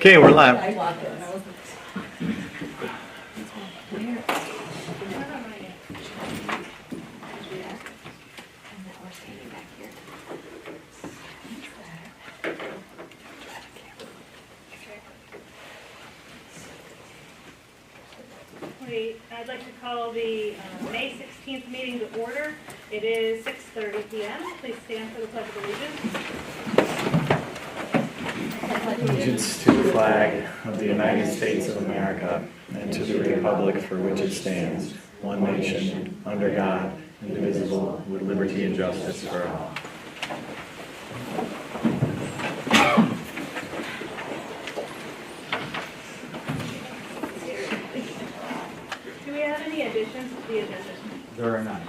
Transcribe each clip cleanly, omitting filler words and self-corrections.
Okay, we're live. I'd like to call the May 16th meeting to order. It is 6:30 p.m. Please stand for the Pledge of Allegiance. Allegiance to the flag of the United States of America and to the republic for which it stands, one nation, under God, indivisible, with liberty and justice for all. Do we have any additions to the agenda? There are none.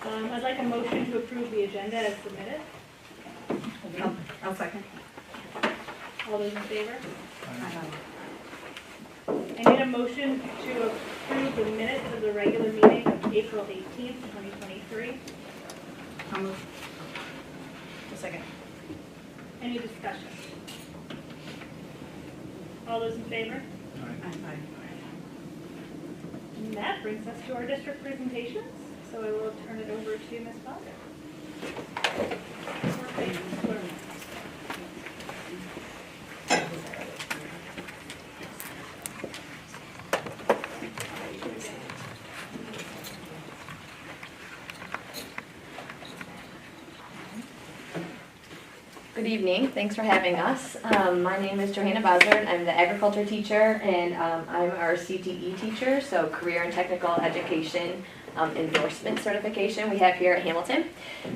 I'd like a motion to approve the agenda as submitted. I'll second. All those in favor? I need a motion to approve the minutes of the regular meeting of April 18th, 2023. I'll move. A second. Any discussion? All those in favor? Aye. And that brings us to our district presentations. So I will turn it over to Ms. Potter. Good evening. Thanks for having us. My name is Johanna Buzzard. I'm the agriculture teacher, and I'm our CTE teacher, so Career and Technical Education Endorsement Certification we have here at Hamilton.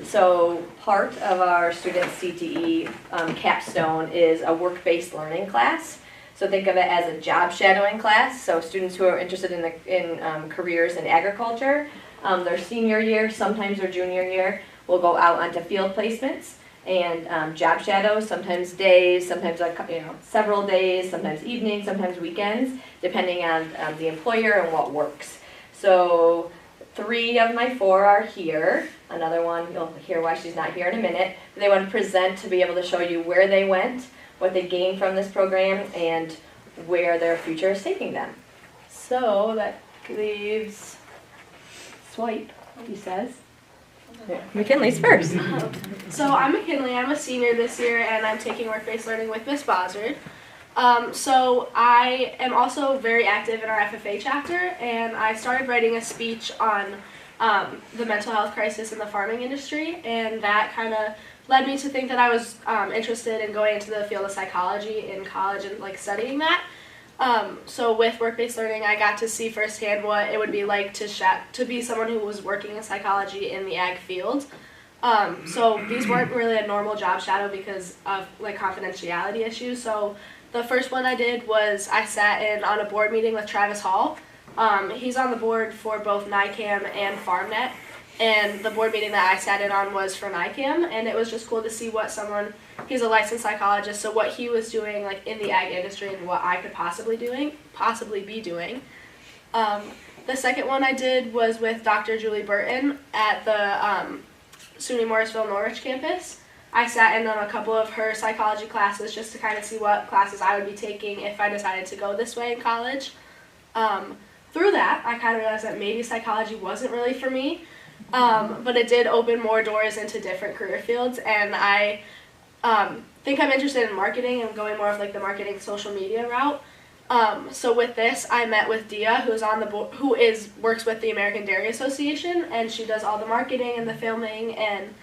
So part of our students' CTE capstone is a work-based learning class. So think of it as a job shadowing class. So students who are interested in careers in agriculture, their senior year, sometimes their junior year, will go out onto field placements and job shadows, sometimes days, sometimes several days, sometimes evenings, sometimes weekends, depending on the employer and what works. So 3 of my 4 are here. Another one, you'll hear why she's not here in a minute. They want to present to be able to show you where they went, what they gained from this program, and where their future is taking them. So that leaves Swipe, he says. McKinley's first. So I'm McKinley, I'm a senior this year, and I'm taking work-based learning with Miss Bozzard. So I am also very active in our FFA chapter, and I started writing a speech on the mental health crisis in the farming industry, and that kind of led me to think that I was interested in going into the field of psychology in college and studying that. So with work-based learning, I got to see firsthand what it would be like to be someone who was working in psychology in the ag field. So these weren't really a normal job shadow because of confidentiality issues. So the first one I did was I sat in on a board meeting with Travis Hall. He's on the board for both NICAM and FarmNet. And the board meeting that I sat in on was for NICAM, and it was just cool to see what he's a licensed psychologist, so what he was doing in the ag industry and what I could possibly be doing. The second one I did was with Dr. Julie Burton at the SUNY Morrisville Norwich campus. I sat in on a couple of her psychology classes just to kind of see what classes I would be taking if I decided to go this way in college. Through that, I kind of realized that maybe psychology wasn't really for me. But it did open more doors into different career fields, and I think I'm interested in marketing and going more of the marketing social media route. So with this, I met with Dia, who's on the board, works with the American Dairy Association, and she does all the marketing and the filming, and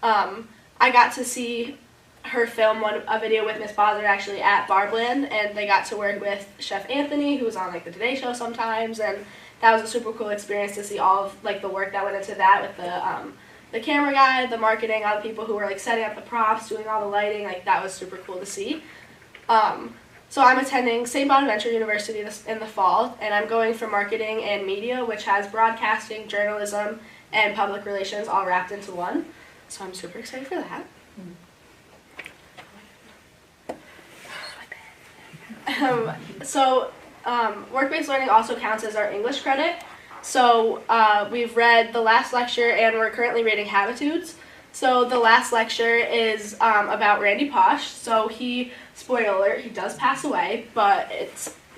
I got to see her film a video with Miss Bozzard actually at Barbland, and they got to work with Chef Anthony, who's on the Today Show sometimes, and that was a super cool experience to see all of the work that went into that with the camera guy, the marketing, all the people who were setting up the props, doing all the lighting. That was super cool to see. So I'm attending St. Bonaventure University in the fall, and I'm going for marketing and media, which has broadcasting, journalism, and public relations all wrapped into one. So I'm super excited for that. Work-based learning also counts as our English credit. So we've read the last lecture, and we're currently reading Habitudes. So the last lecture is about Randy Posh. So spoiler alert, he does pass away, but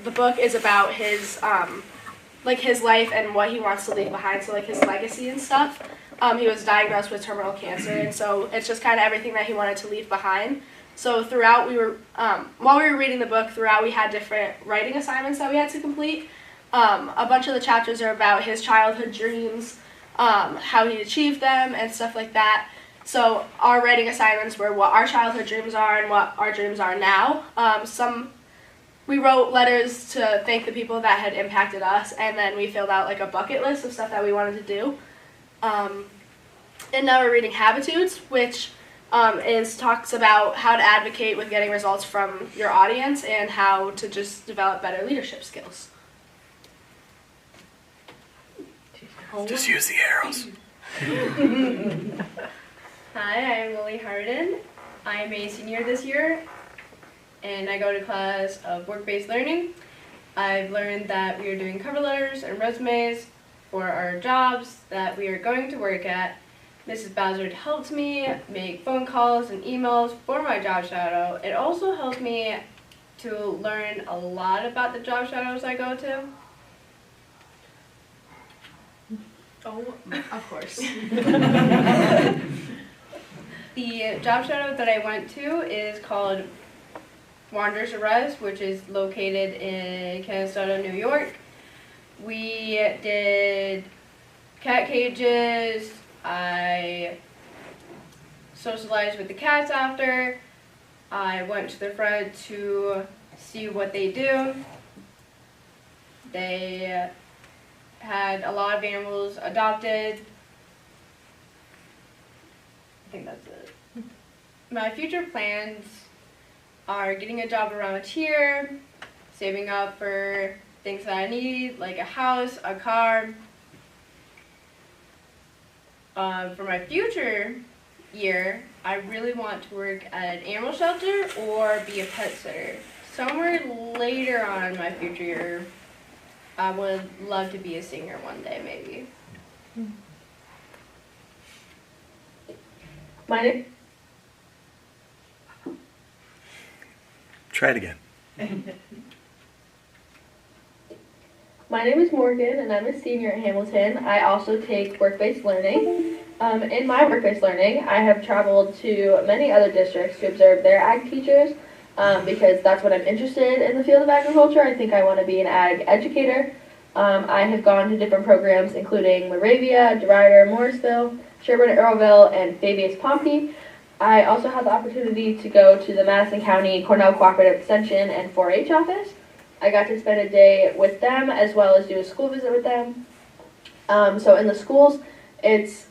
the book is about his his life and what he wants to leave behind. So like his legacy and stuff. He was diagnosed with terminal cancer, and so it's just kind of everything that he wanted to leave behind. So throughout, while we were reading the book, we had different writing assignments that we had to complete. A bunch of the chapters are about his childhood dreams, how he achieved them, and stuff like that. So our writing assignments were what our childhood dreams are and what our dreams are now. We wrote letters to thank the people that had impacted us, and then we filled out like a bucket list of stuff that we wanted to do. And now we're reading Habitudes, which talks about how to advocate with getting results from your audience and how to just develop better leadership skills. Just use the arrows. Hi, I'm Lily Harden. I'm a senior this year, and I go to class of work-based learning. I've learned that we are doing cover letters and resumes for our jobs that we are going to work at. Mrs. Bowser helped me make phone calls and emails for my job shadow. It also helped me to learn a lot about the job shadows I go to. Oh, of course. The job shadow that I went to is called Wanderers Arrest, which is located in Canastota, New York. We did cat cages. I socialized with the cats after. I went to the front to see what they do. They had a lot of animals adopted. I think that's it. My future plans are getting a job around here, saving up for things that I need, like a house, a car. For my future year, I really want to work at an animal shelter or be a pet sitter. Somewhere later on in my future year, I would love to be a singer one day, maybe. Try it again. My name is Morgan, and I'm a senior at Hamilton. I also take work-based learning. In my work-based learning, I have traveled to many other districts to observe their ag teachers because that's what I'm interested in the field of agriculture. I think I want to be an ag educator. I have gone to different programs including Moravia, DeRuyter, Morrisville, Sherburne, Earlville, and Fabius Pompey. I also had the opportunity to go to the Madison County Cornell Cooperative Extension and 4-H office. I got to spend a day with them as well as do a school visit with them. So in the schools, it's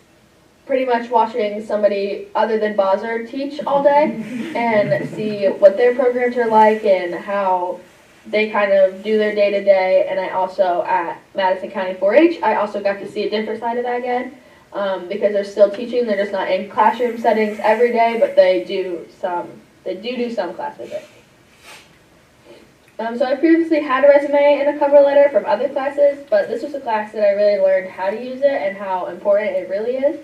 pretty much watching somebody other than Bowser teach all day and see what their programs are like and how they kind of do their day-to-day. And I also, at Madison County 4-H, I also got to see a different side of ag ed because they're still teaching. They're just not in classroom settings every day, but they do some class visits. So I previously had a resume and a cover letter from other classes, but this was a class that I really learned how to use it and how important it really is.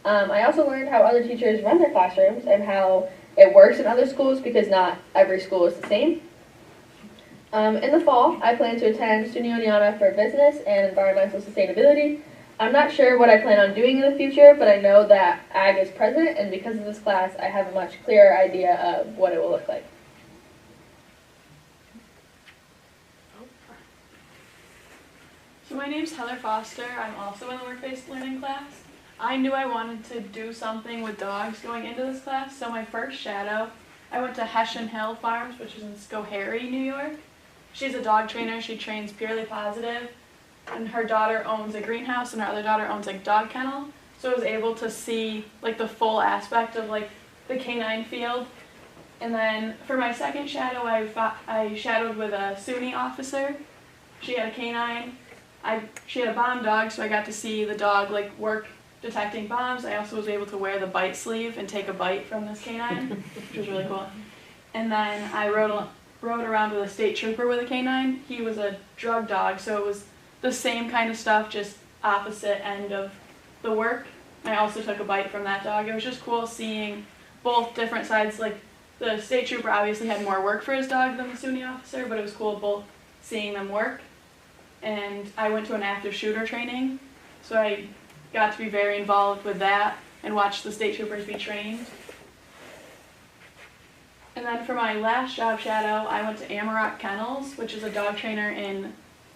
I also learned how other teachers run their classrooms and how it works in other schools because not every school is the same. In the fall, I plan to attend SUNY Oneonta for business and environmental sustainability. I'm not sure what I plan on doing in the future, but I know that ag is present, and because of this class, I have a much clearer idea of what it will look like. So my name's Heather Foster. I'm also in the work-based learning class. I knew I wanted to do something with dogs going into this class, so my first shadow, I went to Hessian Hill Farms, which is in Schoharie, New York. She's a dog trainer. She trains Purely Positive, and her daughter owns a greenhouse, and her other daughter owns a dog kennel. So I was able to see like the full aspect of like the canine field. And then for my second shadow, I shadowed with a SUNY officer. She had a canine. She had a bomb dog, so I got to see the dog like work detecting bombs. I also was able to wear the bite sleeve and take a bite from this canine, which was really cool. And then I rode around with a state trooper with a canine. He was a drug dog, so it was the same kind of stuff, just opposite end of the work. and I also took a bite from that dog. It was just cool seeing both different sides. Like the state trooper obviously had more work for his dog than the SUNY officer, but it was cool both seeing them work. And I went to an active shooter training, so I got to be very involved with that and watch the state troopers be trained. And then for my last job shadow, I went to Amarok Kennels, which is a dog trainer in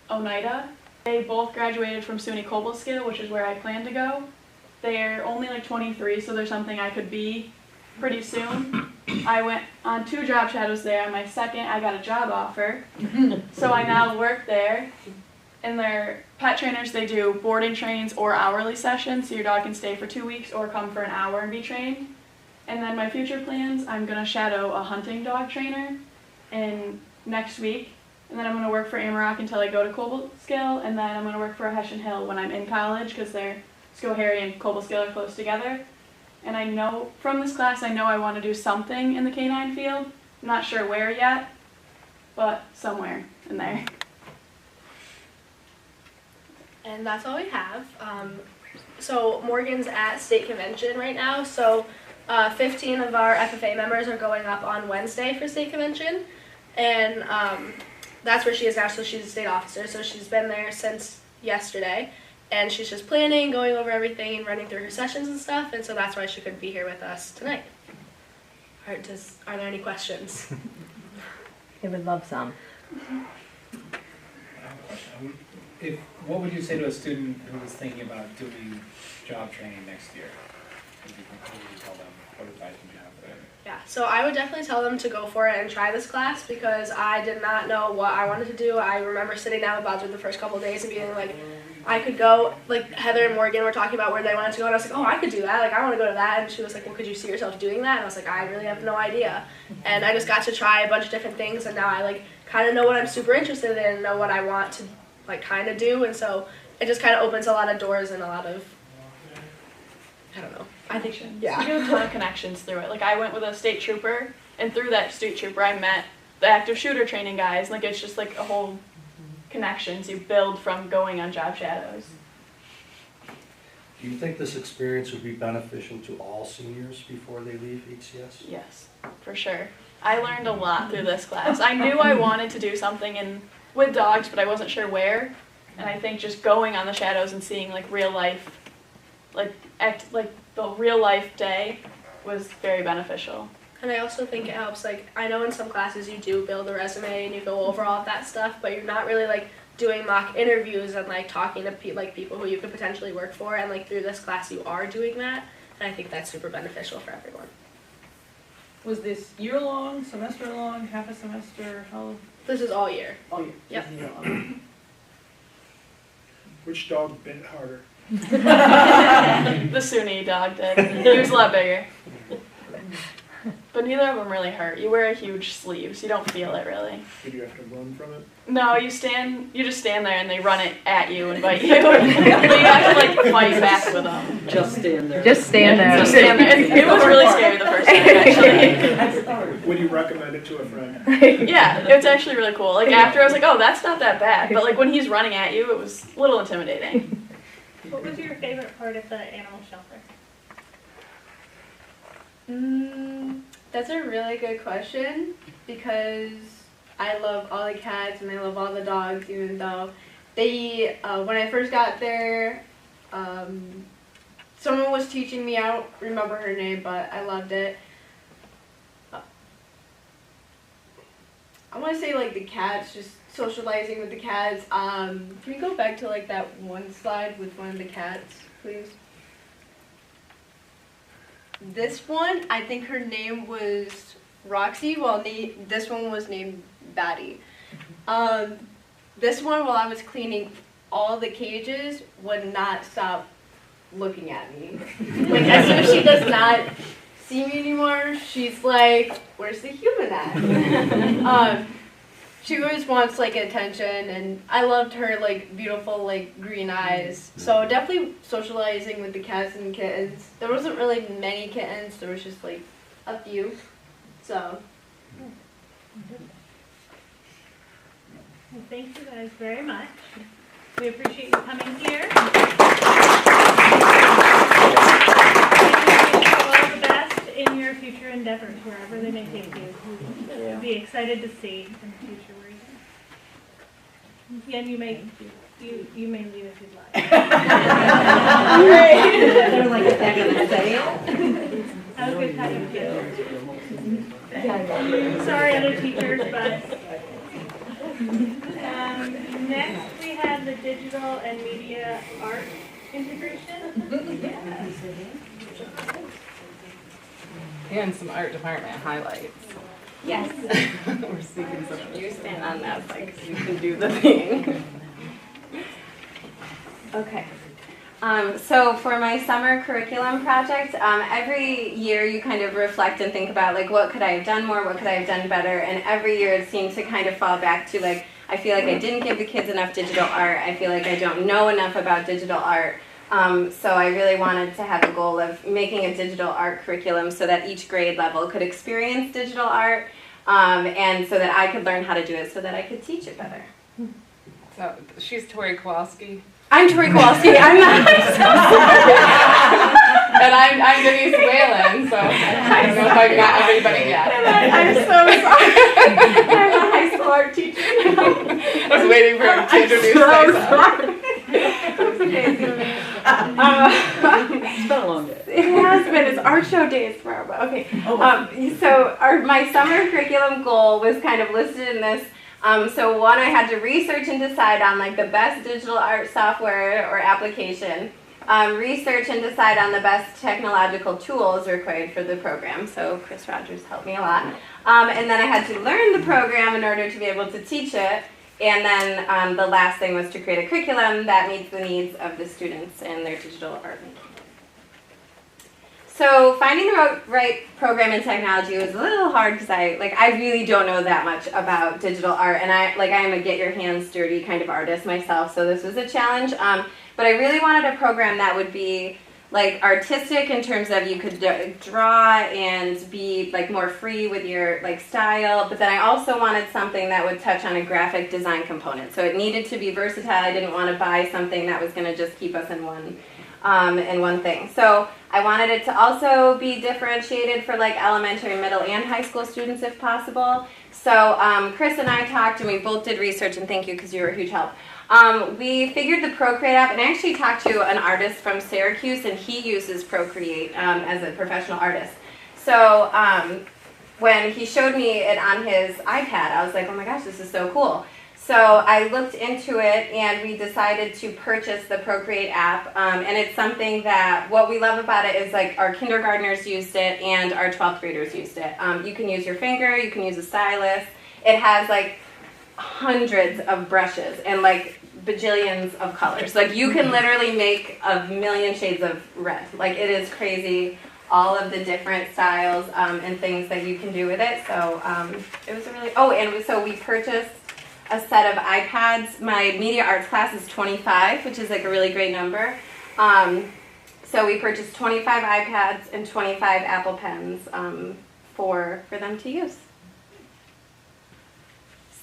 Oneida. They both graduated from SUNY Cobleskill, which is where I plan to go. They're only like 23, so there's something I could be pretty soon. I went on 2 job shadows there. On my second, I got a job offer, so I now work there. And they're pet trainers. They do boarding trains or hourly sessions, so your dog can stay for 2 weeks or come for an hour and be trained. And then my future plans, I'm going to shadow a hunting dog trainer next week. And then I'm going to work for Amarok until I go to Cobleskill, and then I'm going to work for Hessian Hill when I'm in college, because Schoharie and Cobleskill are close together. And I know from this class, I know I want to do something in the canine field. I'm not sure where yet, but somewhere in there. And that's all we have. So Morgan's at state convention right now. So 15 of our FFA members are going up on Wednesday for state convention. And that's where she is now. So she's a state officer. So she's been there since yesterday. And she's just planning, going over everything and running through her sessions and stuff. And so that's why she couldn't be here with us tonight. Are there any questions? I would love some. I have a question. What would you say to a student who is thinking about doing job training next year? What would you tell them? What advice would you have for them? Yeah, so I would definitely tell them to go for it and try this class, because I did not know what I wanted to do. I remember sitting down with Bowser the first couple of days and being like, I could go, like Heather and Morgan were talking about where they wanted to go, and I was like, oh, I could do that, like I want to go to that, and she was like, well, could you see yourself doing that? And I was like, I really have no idea. And I just got to try a bunch of different things, and now I like kind of know what I'm super interested in and know what I want to like kind of do, and so it just kind of opens a lot of doors and a lot of, I don't know. I think, yeah. You get a ton of connections through it. Like I went with a state trooper, and through that state trooper I met the active shooter training guys. Like it's just like a whole connections you build from going on job shadows. Do you think this experience would be beneficial to all seniors before they leave HCS? Yes, for sure. I learned a lot through this class. I knew I wanted to do something with dogs, but I wasn't sure where. And I think just going on the shadows and seeing like real life, like the real life day was very beneficial. And I also think it helps, like, I know in some classes you do build a resume and you go over all of that stuff, but you're not really, like, doing mock interviews and, like, talking to people who you could potentially work for, and, like, through this class you are doing that, and I think that's super beneficial for everyone. Was this year-long, semester-long, half a semester, how? This is all year. All year. Yep. Which dog bit harder? The SUNY dog did. He was a lot bigger. But neither of them really hurt. You wear a huge sleeve, so you don't feel it really. Did you have to run from it? No, you just stand there and they run it at you and bite you. And you have to like fight back with them. Just stand there. Just stand there. Just stand there. It was really scary the first time, actually. Would you recommend it to a friend? Yeah, it's actually really cool. Like after I was like, oh, that's not that bad. But like when he's running at you, it was a little intimidating. What was your favorite part of the animal shelter? That's a really good question, because I love all the cats and I love all the dogs, even though they, when I first got there, someone was teaching me, I don't remember her name, but I loved it. I want to say like the cats, just socializing with the cats. Can we go back to like that one slide with one of the cats, please? This one, I think her name was Roxy, while this one was named Batty. This one, while I was cleaning all the cages, would not stop looking at me. Like, as soon as she does not see me anymore, she's like, where's the human at? She always wants, like, attention, and I loved her, like, beautiful, like, green eyes. So definitely socializing with the cats and kittens. There wasn't really many kittens. There was just, like, a few. So. Well, thank you guys very much. We appreciate you coming here. in your future endeavors, wherever they may take you. Be excited to see in the future where you go. And you may leave if you'd like. They're like, they're gonna say it. Have a good time. Sorry, other teachers, but next we have the digital and media art integration. And some art department highlights. Yes. We're seeking some. You stand on that, like you can do the thing. Okay. So for my summer curriculum project, every year you kind of reflect and think about like what could I have done more, what could I have done better, and every year it seems to kind of fall back to like I feel like I didn't give the kids enough digital art, I feel like I don't know enough about digital art. So I really wanted to have a goal of making a digital art curriculum so that each grade level could experience digital art, and so that I could learn how to do it so that I could teach it better. So she's Tori Kowalski. I'm Tori Kowalski. I'm not. And I'm Denise Whalen, so I don't know if I got everybody yet. I'm so sorry. I'm a high school art teacher. I was waiting for him to introduce myself. It's been a long day. It has been. It's art show days tomorrow, but okay. So my summer curriculum goal was kind of listed in this. So one, I had to research and decide on like the best digital art software or application. Research and decide on the best technological tools required for the program. So Chris Rogers helped me a lot. And then I had to learn the program in order to be able to teach it. And then the last thing was to create a curriculum that meets the needs of the students and their digital art making. So finding the right program in technology was a little hard because I really don't know that much about digital art, and I am a get your hands dirty kind of artist myself, so this was a challenge. But I really wanted a program that would be like artistic in terms of you could draw and be like more free with your like style, but then I also wanted something that would touch on a graphic design component. So it needed to be versatile. I didn't want to buy something that was going to just keep us in one thing. So I wanted it to also be differentiated for like elementary, middle, and high school students if possible. So Chris and I talked, and we both did research, and thank you because you were a huge help. We figured the Procreate app, and I actually talked to an artist from Syracuse, and he uses Procreate as a professional artist. So when he showed me it on his iPad, I was like, oh my gosh, this is so cool. So I looked into it, and we decided to purchase the Procreate app, and it's something that, what we love about it is like our kindergartners used it and our 12th graders used it. You can use your finger, you can use a stylus. It has like hundreds of brushes and like bajillions of colors. Like you can literally make a million shades of red. Like it is crazy, all of the different styles and things that you can do with it. So it was a really, so we purchased a set of iPads. My media arts class is 25, which is like a really great number. So we purchased 25 iPads and 25 Apple Pens for them to use.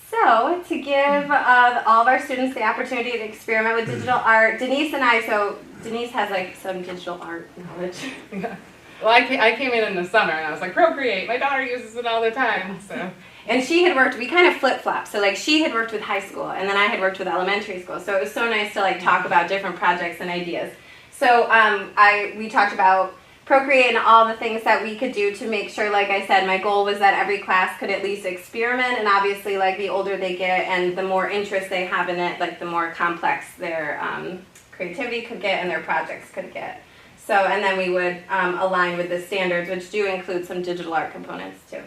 So to give all of our students the opportunity to experiment with digital art, Denise has like some digital art knowledge. Yeah. Well, I came in the summer and I was like, Procreate, my daughter uses it all the time, so. And she had worked, we kind of flip-flopped. So like she had worked with high school and then I had worked with elementary school. So it was so nice to like talk about different projects and ideas. So we talked about Procreate and all the things that we could do to make sure, like I said, my goal was that every class could at least experiment, and obviously like the older they get and the more interest they have in it, like the more complex their creativity could get and their projects could get. So, and then we would align with the standards, which do include some digital art components too.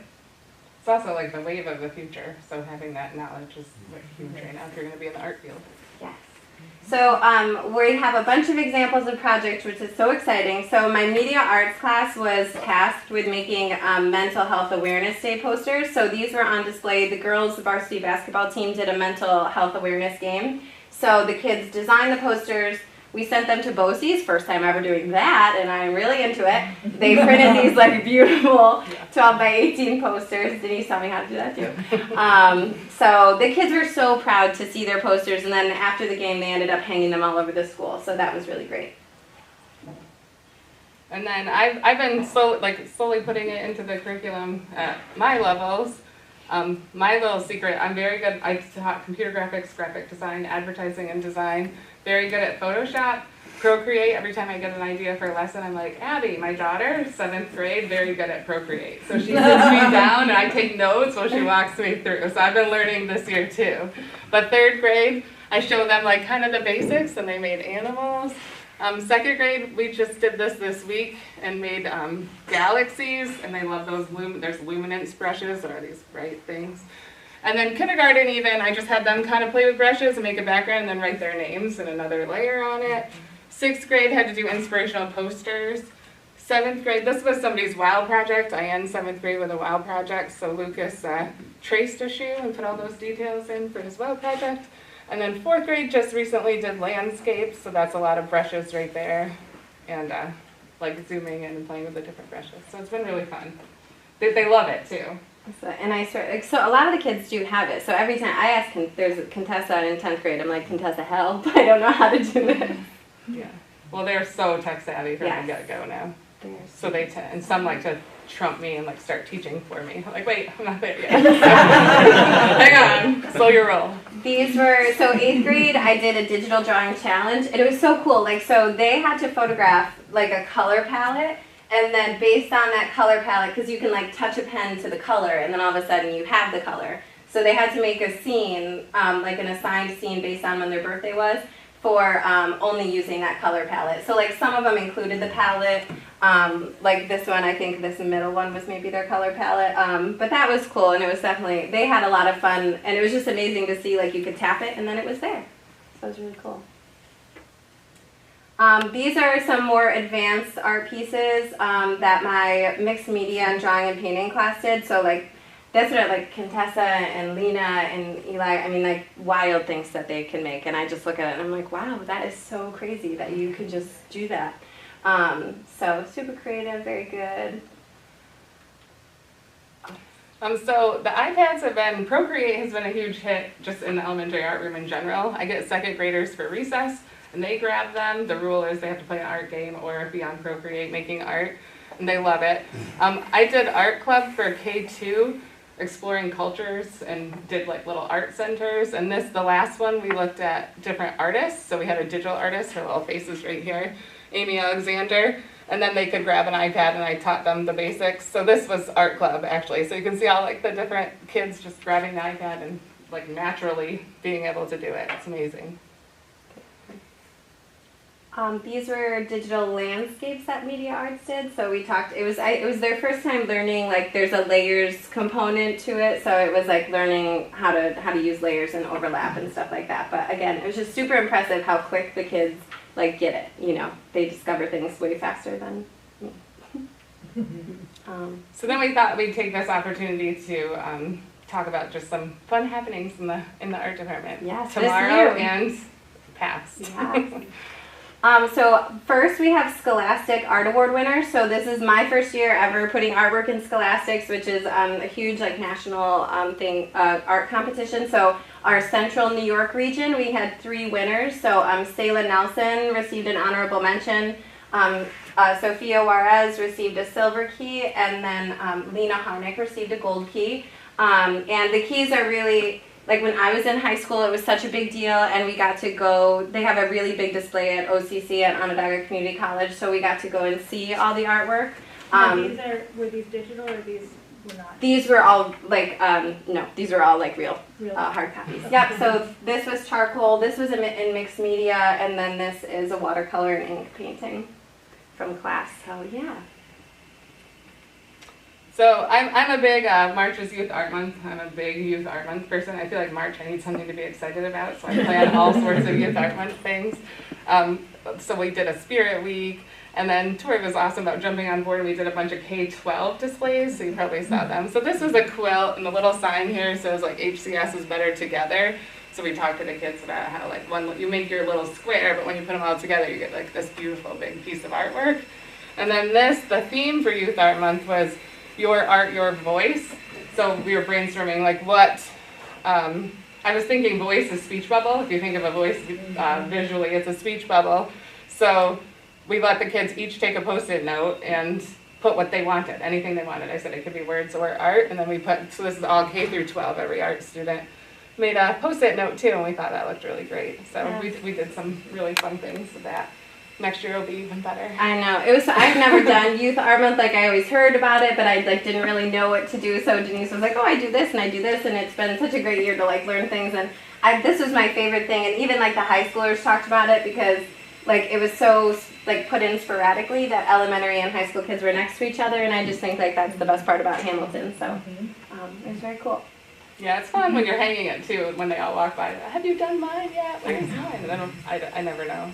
It's also like the wave of the future, so having that knowledge is like huge right now if you're going to be in the art field. Yes. So we have a bunch of examples of projects, which is so exciting. So my media arts class was tasked with making Mental Health Awareness Day posters. So these were on display. The girls' varsity basketball team did a mental health awareness game. So the kids designed the posters. We sent them to BOCES, first time ever doing that, and I'm really into it. They printed these like beautiful 12 by 18 posters. Denise taught me how to do that too. So the kids were so proud to see their posters, and then after the game they ended up hanging them all over the school, so that was really great. And then I've been slowly putting it into the curriculum at my levels. My little secret, I'm very good, I taught computer graphics, graphic design, advertising and design, very good at Photoshop. Procreate, every time I get an idea for a lesson, I'm like, Abby, my daughter, 7th grade, very good at Procreate. So she sits me down and I take notes while she walks me through. So I've been learning this year too. But 3rd grade, I show them like kind of the basics and they made animals. 2nd grade, we just did this week and made galaxies, and they love those, there's luminance brushes, that are these bright things. And then kindergarten even, I just had them kind of play with brushes and make a background and then write their names and another layer on it. 6th grade had to do inspirational posters. 7th grade, this was somebody's WOW project. I end 7th grade with a WOW project, so Lucas traced a shoe and put all those details in for his WOW project. And then 4th grade just recently did landscapes, so that's a lot of brushes right there. And like zooming in and playing with the different brushes. So it's been really fun. They love it too. And I start, like, so a lot of the kids do have it. So every time I ask, there's Contessa in 10th grade, I'm like, Contessa, help, I don't know how to do this. Yeah. Well, they're so tech savvy from the get-go now. So they and some like to trump me and like start teaching for me. I'm like, wait, I'm not there yet. Hang on, slow your roll. These were, so 8th grade, I did a digital drawing challenge, and it was so cool. Like, so they had to photograph like a color palette, and then based on that color palette, because you can like touch a pen to the color, and then all of a sudden you have the color. So they had to make a scene, like an assigned scene based on when their birthday was, for only using that color palette. So like some of them included the palette, like this one, I think this middle one was maybe their color palette, but that was cool, and it was definitely, they had a lot of fun, and it was just amazing to see like you could tap it and then it was there. So it was really cool. These are some more advanced art pieces that my mixed media and drawing and painting class did. So like that's what like Contessa and Lena and Eli, I mean like wild things that they can make, and I just look at it and I'm like, wow, that is so crazy that you could just do that. So super creative, very good. So the iPads have been, Procreate has been a huge hit just in the elementary art room in general. I get 2nd graders for recess and they grab them. The rule is they have to play an art game or be on Procreate making art, and they love it. I did art club for K2, exploring cultures, and did like little art centers. And the last one, we looked at different artists. So we had a digital artist, her little face is right here, Amy Alexander, and then they could grab an iPad and I taught them the basics. So this was art club actually. So you can see all like the different kids just grabbing the iPad and like naturally being able to do it. It's amazing. These were digital landscapes that Media Arts did. So we talked, it was their first time learning, like there's a layers component to it. So it was like learning how to use layers and overlap and stuff like that. But again, it was just super impressive how quick the kids like get it, you know, they discover things way faster than me. So then we thought we'd take this opportunity to talk about just some fun happenings in the art department. Yes, tomorrow and past. Yes. So first we have Scholastic Art Award winners. So this is my first year ever putting artwork in Scholastics, which is a huge like national art competition. So our Central New York region, we had 3 winners. So Sayla Nelson received an honorable mention. Sophia Juarez received a silver key, and then Lena Harnick received a gold key. And the keys are really, like when I was in high school, it was such a big deal, and we got to go, they have a really big display at OCC at Onondaga Community College, so we got to go and see all the artwork. Were these digital or these were not? These were all like, no, these were all like real hard copies. Yep, so this was charcoal, this was in mixed media, and then this is a watercolor and ink painting from class, so yeah. So I'm a big, March is Youth Art Month. I'm a big Youth Art Month person. I feel like March, I need something to be excited about, so I plan all sorts of Youth Art Month things. So we did a Spirit Week, and then Tori was awesome about jumping on board. We did a bunch of K-12 displays, so you probably saw them. So this was a quilt, and the little sign here says like HCS is better together. So we talked to the kids about how like you make your little square, but when you put them all together, you get like this beautiful big piece of artwork. And then the theme for Youth Art Month was Your Art, Your Voice. So we were brainstorming like what, I was thinking voice is speech bubble. If you think of a voice visually, it's a speech bubble. So we let the kids each take a Post-it note and put what they wanted, anything they wanted. I said it could be words or art, and then we put, so this is all K through 12, every art student made a Post-it note too, and we thought that looked really great. So we did some really fun things with that. Next year will be even better. I know. I've never done Youth Art Month. Like, I always heard about it, but I didn't really know what to do. So Denise was like, oh, I do this and I do this, and it's been such a great year to learn things. And this was my favorite thing, and even the high schoolers talked about it because it was so put in sporadically that elementary and high school kids were next to each other, and I just think that's the best part about Hamilton. So it was very cool. Yeah, it's fun when you're hanging it too, when they all walk by. Have you done mine yet? Where's mine? And then I never know,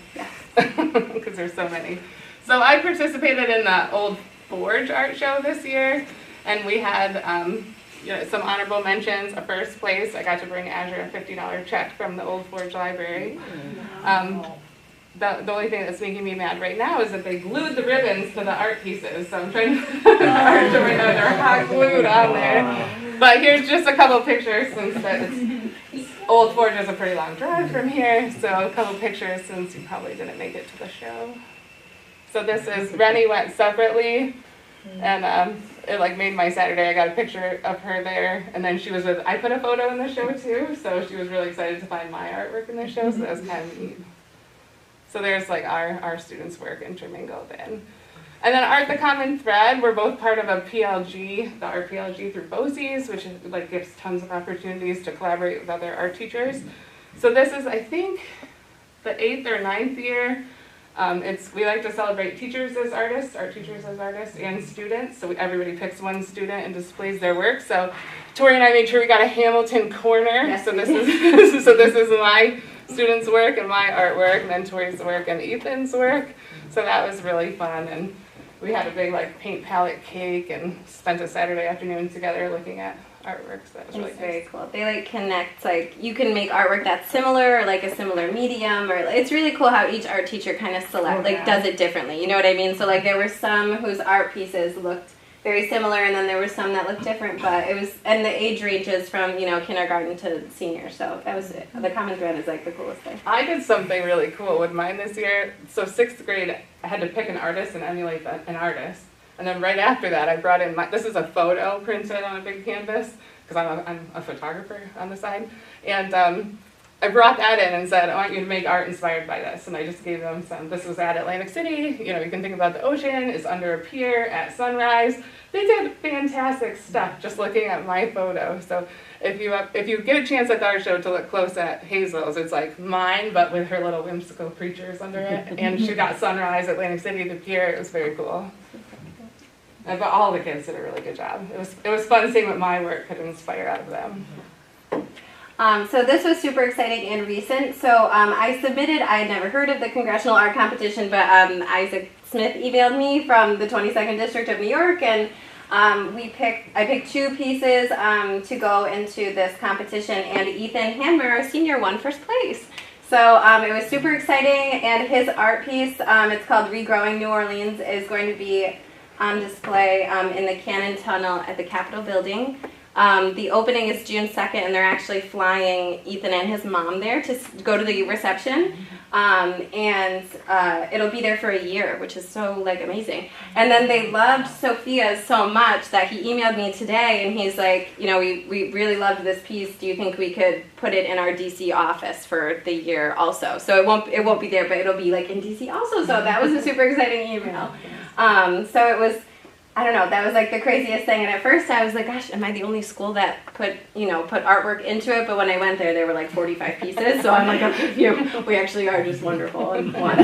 because there's so many. So I participated in the Old Forge art show this year, and we had some honorable mentions. A first place, I got to bring Azure a $50 check from the Old Forge Library. The only thing that's making me mad right now is that they glued the ribbons to the art pieces. So I'm trying to art show right now, they're hot glued on there. But here's just a couple pictures since Old Forge is a pretty long drive from here. So a couple pictures since you probably didn't make it to the show. So this is, Rennie went separately, and it made my Saturday. I got a picture of her there, and then she was with, I put a photo in the show too, so she was really excited to find my artwork in the show, so that was kind of neat. So there's our students' work intermingled in. And then Art the Common Thread, we're both part of a PLG, the Art PLG through BOCES, which is, gives tons of opportunities to collaborate with other art teachers. So this is, I think, the 8th or 9th year. We like to celebrate teachers as artists, art teachers as artists, and students. So everybody picks one student and displays their work. So Tori and I made sure we got a Hamilton corner. Yes, so this is my students' work and my artwork, and then Tori's work and Ethan's work. So that was really fun, and we had a big paint palette cake and spent a Saturday afternoon together looking at artwork. So that was really nice. Very cool. They connect, you can make artwork that's similar or a similar medium, or it's really cool how each art teacher kind of does it differently. You know what I mean? So there were some whose art pieces looked very similar, and then there were some that looked different, but it was, and the age ranges from kindergarten to senior. So that was it. The common thread is the coolest thing. I did something really cool with mine this year. So 6th grade, I had to pick an artist and emulate an artist, and then right after that, I brought in this is a photo printed on a big canvas because I'm a photographer on the side, and I brought that in and said, I want you to make art inspired by this. And I just gave them some. This was at Atlantic City. You can think about the ocean. It's under a pier at sunrise. They did fantastic stuff just looking at my photo. So if you get a chance at the art show to look close at Hazel's, it's like mine, but with her little whimsical creatures under it. And she got sunrise, Atlantic City, the pier. It was very cool. But all the kids did a really good job. It was fun seeing what my work could inspire out of them. So this was super exciting and recent. So I had never heard of the Congressional Art Competition, but Isaac Smith emailed me from the 22nd District of New York, and I picked 2 pieces to go into this competition, and Ethan Hanmer, our senior, won first place. So it was super exciting, and his art piece, it's called Regrowing New Orleans, is going to be on display in the Cannon Tunnel at the Capitol Building. The opening is June 2nd, and they're actually flying Ethan and his mom there to go to the reception, and it'll be there for a year, which is so amazing. And then they loved Sophia's so much that he emailed me today, and he's like, we really loved this piece. Do you think we could put it in our DC office for the year also? So it won't be there, but it'll be in DC also. So that was a super exciting email. So it was, I don't know, that was the craziest thing. And at first I was like, gosh, am I the only school that put artwork into it? But when I went there were 45 pieces. So I'm okay, we actually are just wonderful and fun.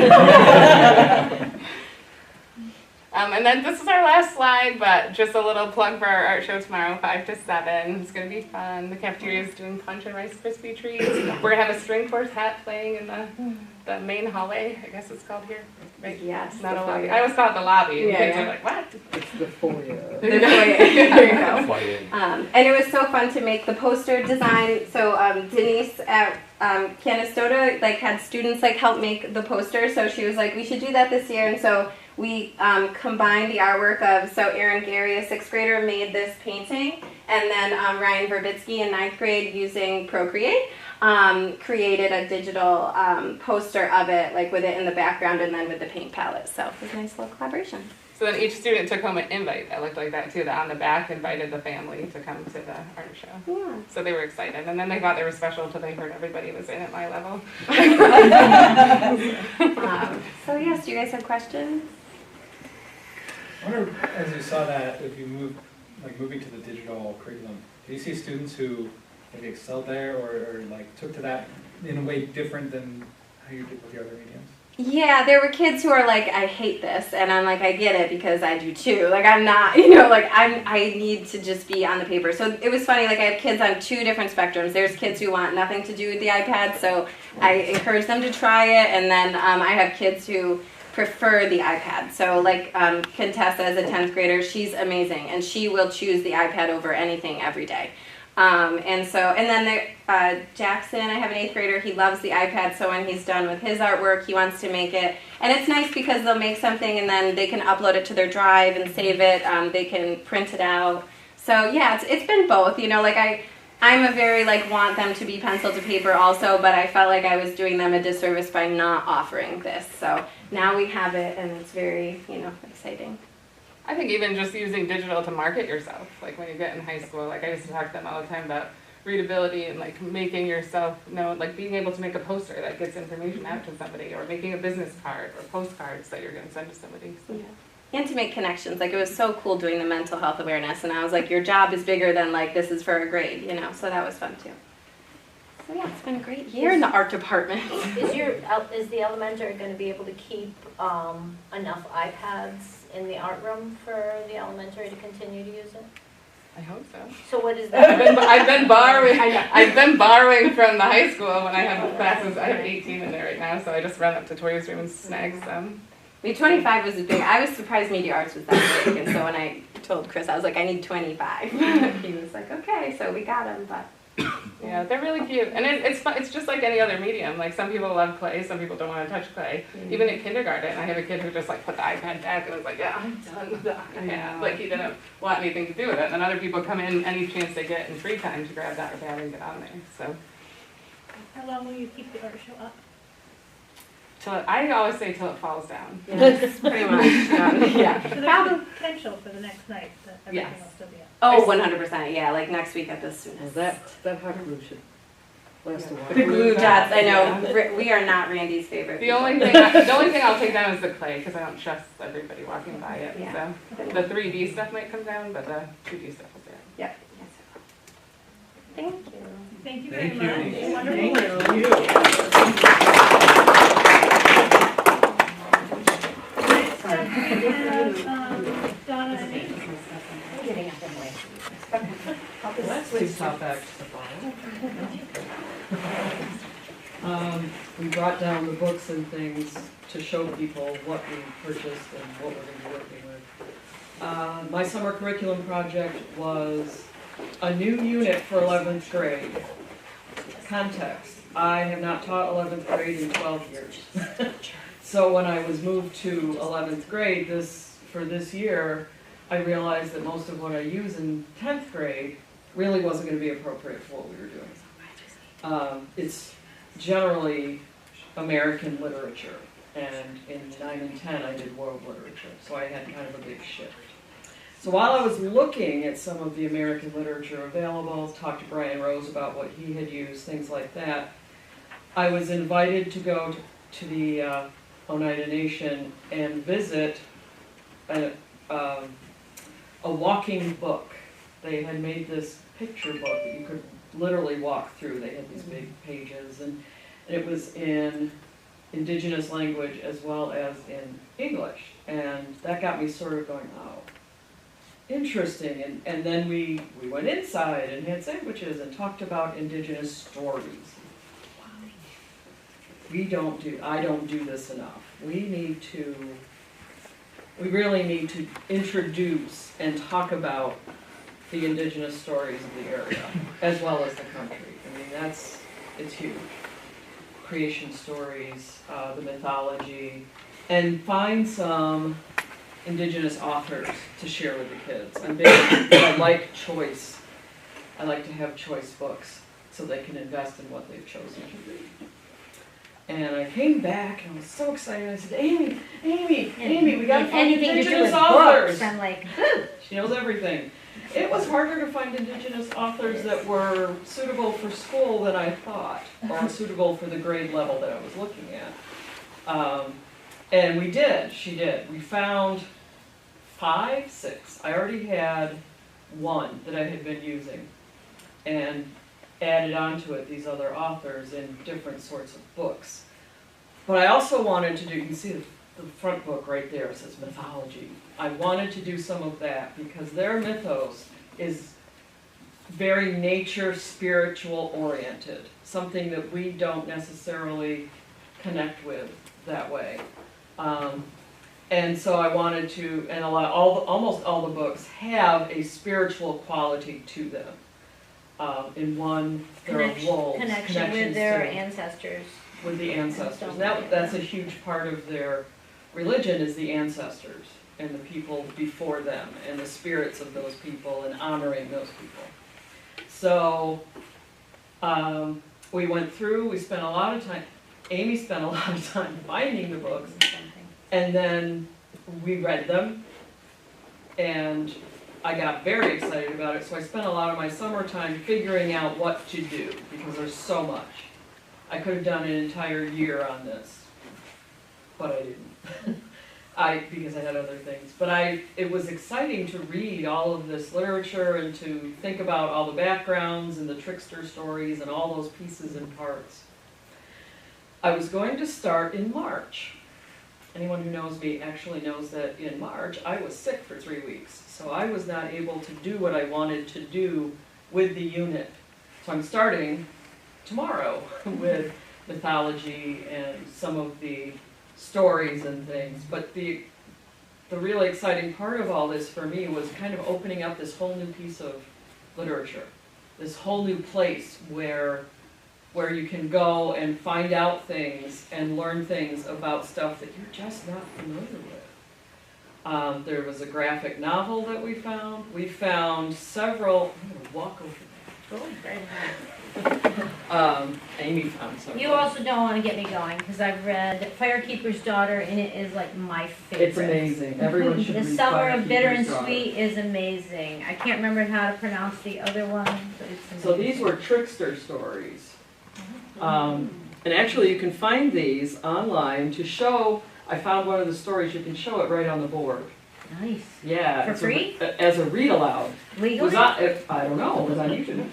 And then this is our last slide, but just a little plug for our art show tomorrow, 5 to 7. It's going to be fun. The cafeteria is doing punch and Rice Krispie treats. We're going to have a string quartet playing in the main hallway, I guess it's called here. Right? Yes. Not a lobby. I always call it the lobby. Yeah, Kids yeah. are like, what? It's the foyer. The foyer. There you go. And it was so fun to make the poster design. So Denise at Canastota had students help make the poster. So she was like, we should do that this year. And so we combined the artwork of, so Aaron Gary, a 6th grader, made this painting, and then Ryan Verbitsky in 9th grade using Procreate created a digital poster of it, like with it in the background and then with the paint palette. So it was a nice little collaboration. So then each student took home an invite that looked like that too, that on the back invited the family to come to the art show. Yeah. So they were excited, and then they thought they were special until they heard everybody was in at my level. So yes, do you guys have questions? I wonder, as you saw that, if you moving to the digital curriculum, do you see students who maybe excelled there or like took to that in a way different than how you did with the other mediums? Yeah, there were kids who are like, I hate this, and I'm like, I get it because I do too. Like I'm not, you know, like I need to just be on the paper. So it was funny, like I have kids on 2 different spectrums. There's kids who want nothing to do with the iPad, so I encourage them to try it, and then I have kids who prefer the iPad. So like Contessa is a 10th grader, she's amazing, and she will choose the iPad over anything every day. And then Jackson, I have an 8th grader, he loves the iPad, so when he's done with his artwork, he wants to make it. And it's nice because they'll make something and then they can upload it to their drive and save it, they can print it out. So yeah, it's been both, you know, like I'm a very want them to be pencil to paper also, but I felt like I was doing them a disservice by not offering this. So now we have it and it's very, exciting. I think even just using digital to market yourself, like when you get in high school, like I used to talk to them all the time about readability and like making yourself known, like being able to make a poster that gets information out to somebody, or making a business card or postcards that you're going to send to somebody. So. Yeah. And to make connections. Like it was so cool doing the mental health awareness, and I was like, your job is bigger than like this is for a grade, so that was fun too. So yeah, it's been a great year in the art department. Is the elementary going to be able to keep enough iPads in the art room for the elementary to continue to use it? I hope so. So what is that? I've been borrowing from the high school when I have classes. I have 18 in there right now, so I just run up to Toys Room and snag some. 25 was big. I was surprised Media Arts was that big, and so when I told Chris, I was like, I need 25. He was like, okay, so we got him, but. Yeah, they're really cute, and it's fun. It's just like any other medium. Like some people love clay, some people don't want to touch clay. Mm-hmm. Even in kindergarten, I have a kid who just put the iPad back and was like, "Yeah, I'm done with the iPad." Like he didn't want anything to do with it. And other people come in any chance they get in free time to grab that iPad and get on there. So. How long will you keep the art show up? I always say till it falls down. Yes, pretty much. Yeah. So there's potential for the next night that everything will still be up. Oh, 100%. Yeah, like next week at the soonest. Well, that hot glue should last a while. The glue dots, I know. We are not Randy's favorite. The only thing I'll take down is the clay because I don't trust everybody walking by it. Yeah. So the 3D stuff might come down, but the 2D stuff will stay. Yep. Thank you. Thank you very Thank much. you. Wonderful. Thank you. Next up, we have Donna and Amy. Getting up in way. Let's switch topics. We brought down the books and things to show people what we purchased and what we're going to be working with. My summer curriculum project was a new unit for 11th grade. Context, I have not taught 11th grade in 12 years. So when I was moved to 11th grade for this year, I realized that most of what I use in 10th grade really wasn't going to be appropriate for what we were doing. It's generally American literature, and in 9 and 10 I did world literature, so I had kind of a big shift. So while I was looking at some of the American literature available, talked to Brian Rose about what he had used, things like that, I was invited to go to the Oneida Nation and visit a walking book. They had made this picture book that you could literally walk through. They had these big pages, and it was in indigenous language as well as in English. And that got me sort of going, oh, interesting. And then we went inside and had sandwiches and talked about indigenous stories. I don't do this enough. We really need to introduce and talk about the indigenous stories of the area, as well as the country. I mean, it's huge. Creation stories, the mythology, and find some Indigenous authors to share with the kids. I like choice. I like to have choice books so they can invest in what they've chosen to read. And I came back and I was so excited. I said, Amy, we gotta find anything to do Indigenous with authors. books, I'm like, She knows everything. It was harder to find Indigenous authors that were suitable for school than I thought, or suitable for the grade level that I was looking at. And we did, she did. We found 5, 6. I already had one that I had been using, and added onto it these other authors in different sorts of books. But I also wanted to do, you can see the front book right there, it says mythology. I wanted to do some of that because their mythos is very nature, spiritual oriented, something that we don't necessarily connect with that way. And so I wanted to, and almost all the books have a spiritual quality to them. In one, there are wolves, connection with their to- ancestors. with the ancestors. That's a huge part of their religion, is the ancestors and the people before them and the spirits of those people and honoring those people. So we went through, we spent a lot of time, Amy spent a lot of time finding the books, and then we read them, and I got very excited about it, so I spent a lot of my summertime figuring out what to do, because there's so much. I could have done an entire year on this, but I didn't. Because I had other things. But it was exciting to read all of this literature and to think about all the backgrounds and the trickster stories and all those pieces and parts. I was going to start in March. Anyone who knows me actually knows that in March I was sick for 3 weeks. So I was not able to do what I wanted to do with the unit. So I'm starting tomorrow with mythology and some of the stories and things. But the really exciting part of all this for me was kind of opening up this whole new piece of literature, this whole new place where you can go and find out things and learn things about stuff that you're just not familiar with. There was a graphic novel that we found. We found several, I'm going to walk over Amy found some. You also don't want to get me going, because I've read Firekeeper's Daughter, and it is like my favorite. It's amazing. Everyone should The read Summer of Bitter and Firekeeper's Daughter. Sweet is amazing. I can't remember how to pronounce the other one, but it's amazing. So these were trickster stories. And actually you can find these online to show. I found one of the stories, you can show it right on the board. Nice. Yeah. For free? As a read aloud. Legally? I don't know, it was on YouTube.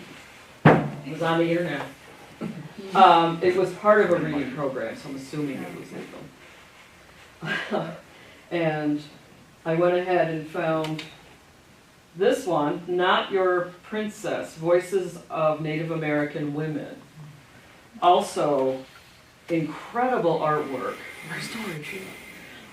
It was on the internet. It was part of a reading program, so I'm assuming it was legal. And I went ahead and found this one, Not Your Princess, Voices of Native American Women. Also, incredible artwork.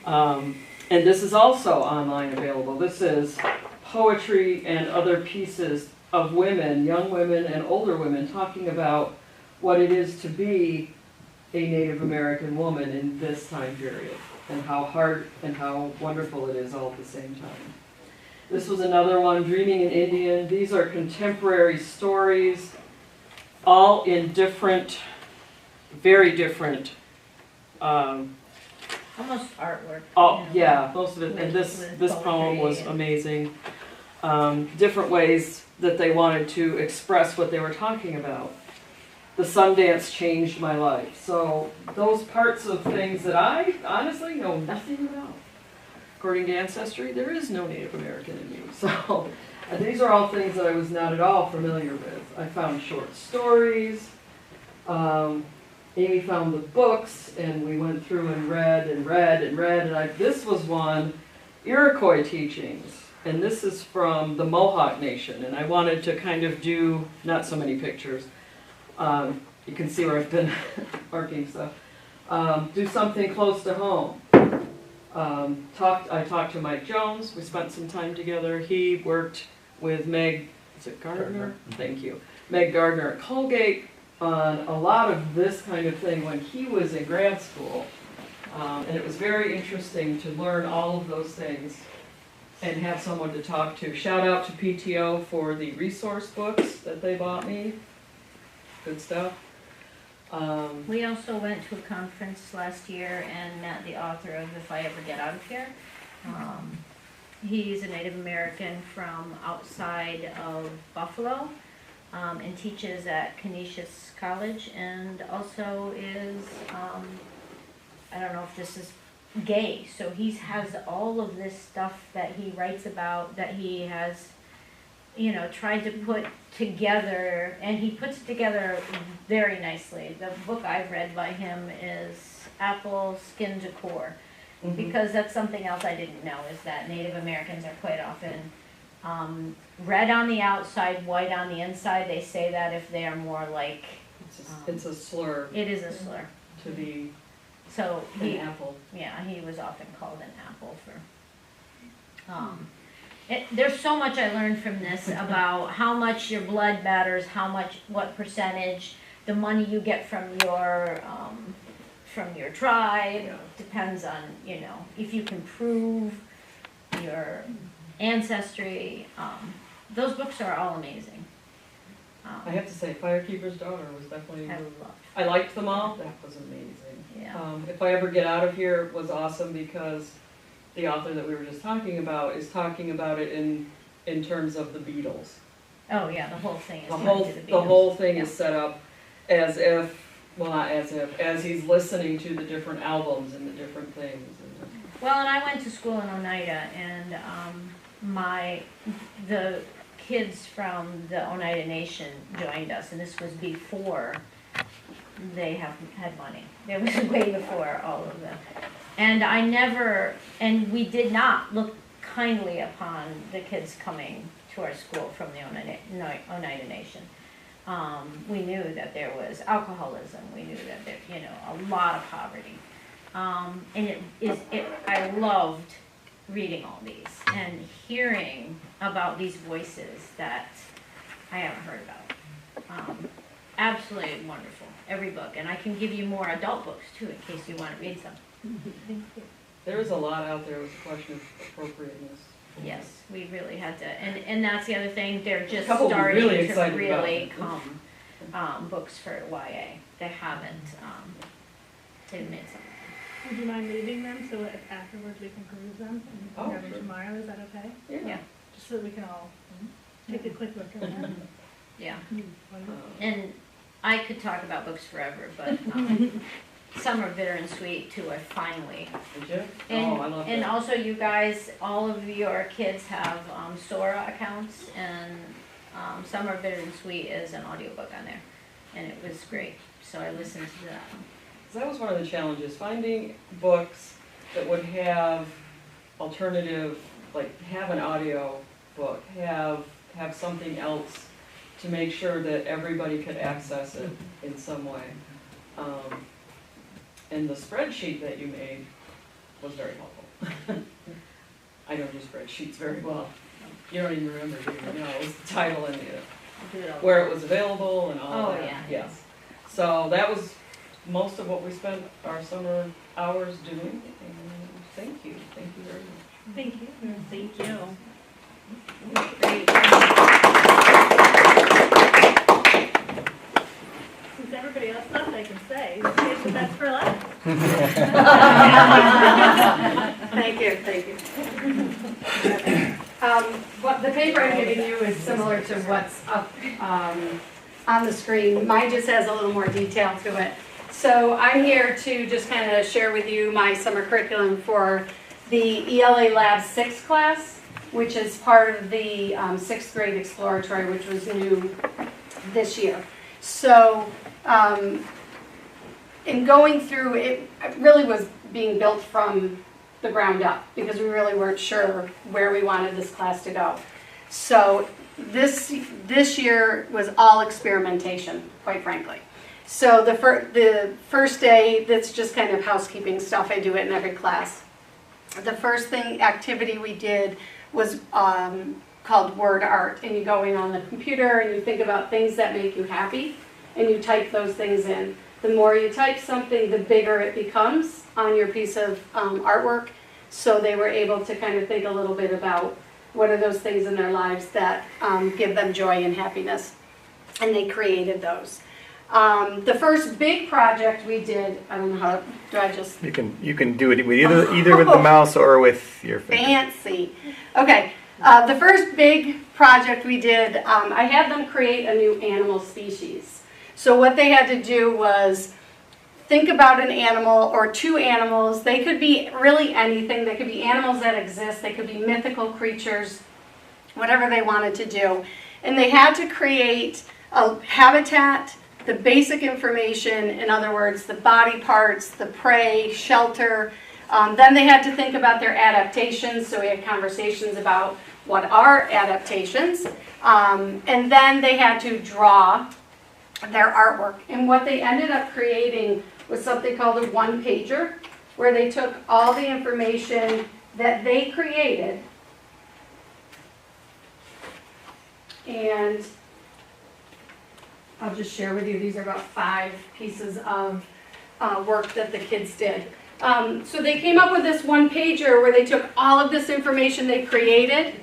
And this is also online available. This is poetry and other pieces of women, young women and older women, talking about what it is to be a Native American woman in this time period, and how hard and how wonderful it is all at the same time. This was another one, Dreaming in Indian. These are contemporary stories, all in different, very different. Almost artwork. Oh, yeah, most of it. And this poem was amazing. Different ways that they wanted to express what they were talking about. The Sundance changed my life. So those parts of things that I honestly know nothing about. According to Ancestry, there is no Native American in me. So these are all things that I was not at all familiar with. I found short stories. Amy found the books, and we went through and read and read and read. And this was one, Iroquois teachings. And this is from the Mohawk Nation. And I wanted to kind of do, not so many pictures. You can see where I've been marking stuff. Do something close to home. I talked to Mike Jones. We spent some time together. He worked with Meg, is it Gardner? Thank you. Meg Gardner at Colgate on a lot of this kind of thing when he was in grad school. And it was very interesting to learn all of those things and have someone to talk to. Shout out to PTO for the resource books that they bought me. Good stuff. We also went to a conference last year and met the author of If I Ever Get Out of Here. He's a Native American from outside of Buffalo, and teaches at Canisius College, and also is, I don't know if this is gay, so he has all of this stuff that he writes about, that he has, you know, tried to put together, and he puts it together very nicely. The book I've read by him is Apple Skin Decor, because that's something else I didn't know, is that Native Americans are quite often red on the outside, white on the inside. They say that if they are more like... It's a slur. It is a slur. To be so an apple. Yeah, he was often called an apple for... there's so much I learned from this about how much your blood matters, what percentage, the money you get from your tribe, depends on, you know, if you can prove your ancestry. Those books are all amazing. I have to say, Firekeeper's Daughter was definitely... I loved. I liked them all. That was amazing. Yeah. If I Ever Get Out of Here was awesome because the author that we were just talking about is talking about it in terms of the Beatles. Oh yeah, the whole thing is the whole thing is set up as if, well, not as if, as he's listening to the different albums and the different things. Well, and I went to school in Oneida, and the kids from the Oneida Nation joined us, and this was before they had money. It was way before all of them. And we did not look kindly upon the kids coming to our school from the Oneida Nation. We knew that there was alcoholism. We knew that there, you know, a lot of poverty. And I loved reading all these and hearing about these voices that I haven't heard about. Absolutely wonderful, every book. And I can give you more adult books too, in case you want to read some. Thank you. There was a lot out there. It was a question of appropriateness. Yes, we really had to, and that's the other thing, they're just Couple starting really to really come books for YA. They haven't, they've made some. Would you mind leaving them so if afterwards we can peruse them and Oh, grab them sure. tomorrow? Is that okay? Yeah. Just so we can all take a quick look at them. Yeah. Wonderful. And I could talk about books forever, but some are bitter and sweet too, I finally. Did you? And, I love and that. also you guys, all of your kids have Sora accounts, and Some Are Bitter and Sweet is an audiobook on there, and it was great, so I listened to that. So that was one of the challenges, finding books that would have alternative, like have an audio book, have something else to make sure that everybody could access it in some way. And the spreadsheet that you made was very helpful. I don't do spreadsheets very well. You don't even remember, do you? No, it was the title and where it was available and all of that. Yeah. Yes. So that was most of what we spent our summer hours doing. And thank you very much. Thank you. Thank you. Since everybody else left, I can say, save the best for last. Thank you. What the paper I'm giving you is similar to what's up on the screen. Mine just has a little more detail to it. So I'm here to just kind of share with you my summer curriculum for the ELA Lab 6 class, which is part of the 6th grade exploratory, which was new this year. So in going through it, really was being built from the ground up because we really weren't sure where we wanted this class to go. So this year was all experimentation, quite frankly. So the first day, that's just kind of housekeeping stuff. I do it in every class. The first activity we did was called word art, and you go in on the computer and you think about things that make you happy, and you type those things in. The more you type something, the bigger it becomes, on your piece of artwork. So they were able to kind of think a little bit about what are those things in their lives that give them joy and happiness. And they created those. The first big project we did, I don't know how, do I just... You can do it with either with the mouse or with your finger. Fancy. Okay, the first big project we did, I had them create a new animal species. So what they had to do was think about an animal or two animals. They could be really anything. They could be animals that exist. They could be mythical creatures, whatever they wanted to do. And they had to create a habitat, the basic information, in other words, the body parts, the prey, shelter. Then they had to think about their adaptations. So we had conversations about what are adaptations. And then they had to draw their artwork. And what they ended up creating was something called a one-pager, where they took all the information that they created and I'll just share with you, these are about 5 pieces of work that the kids did. So they came up with this one-pager where they took all of this information they created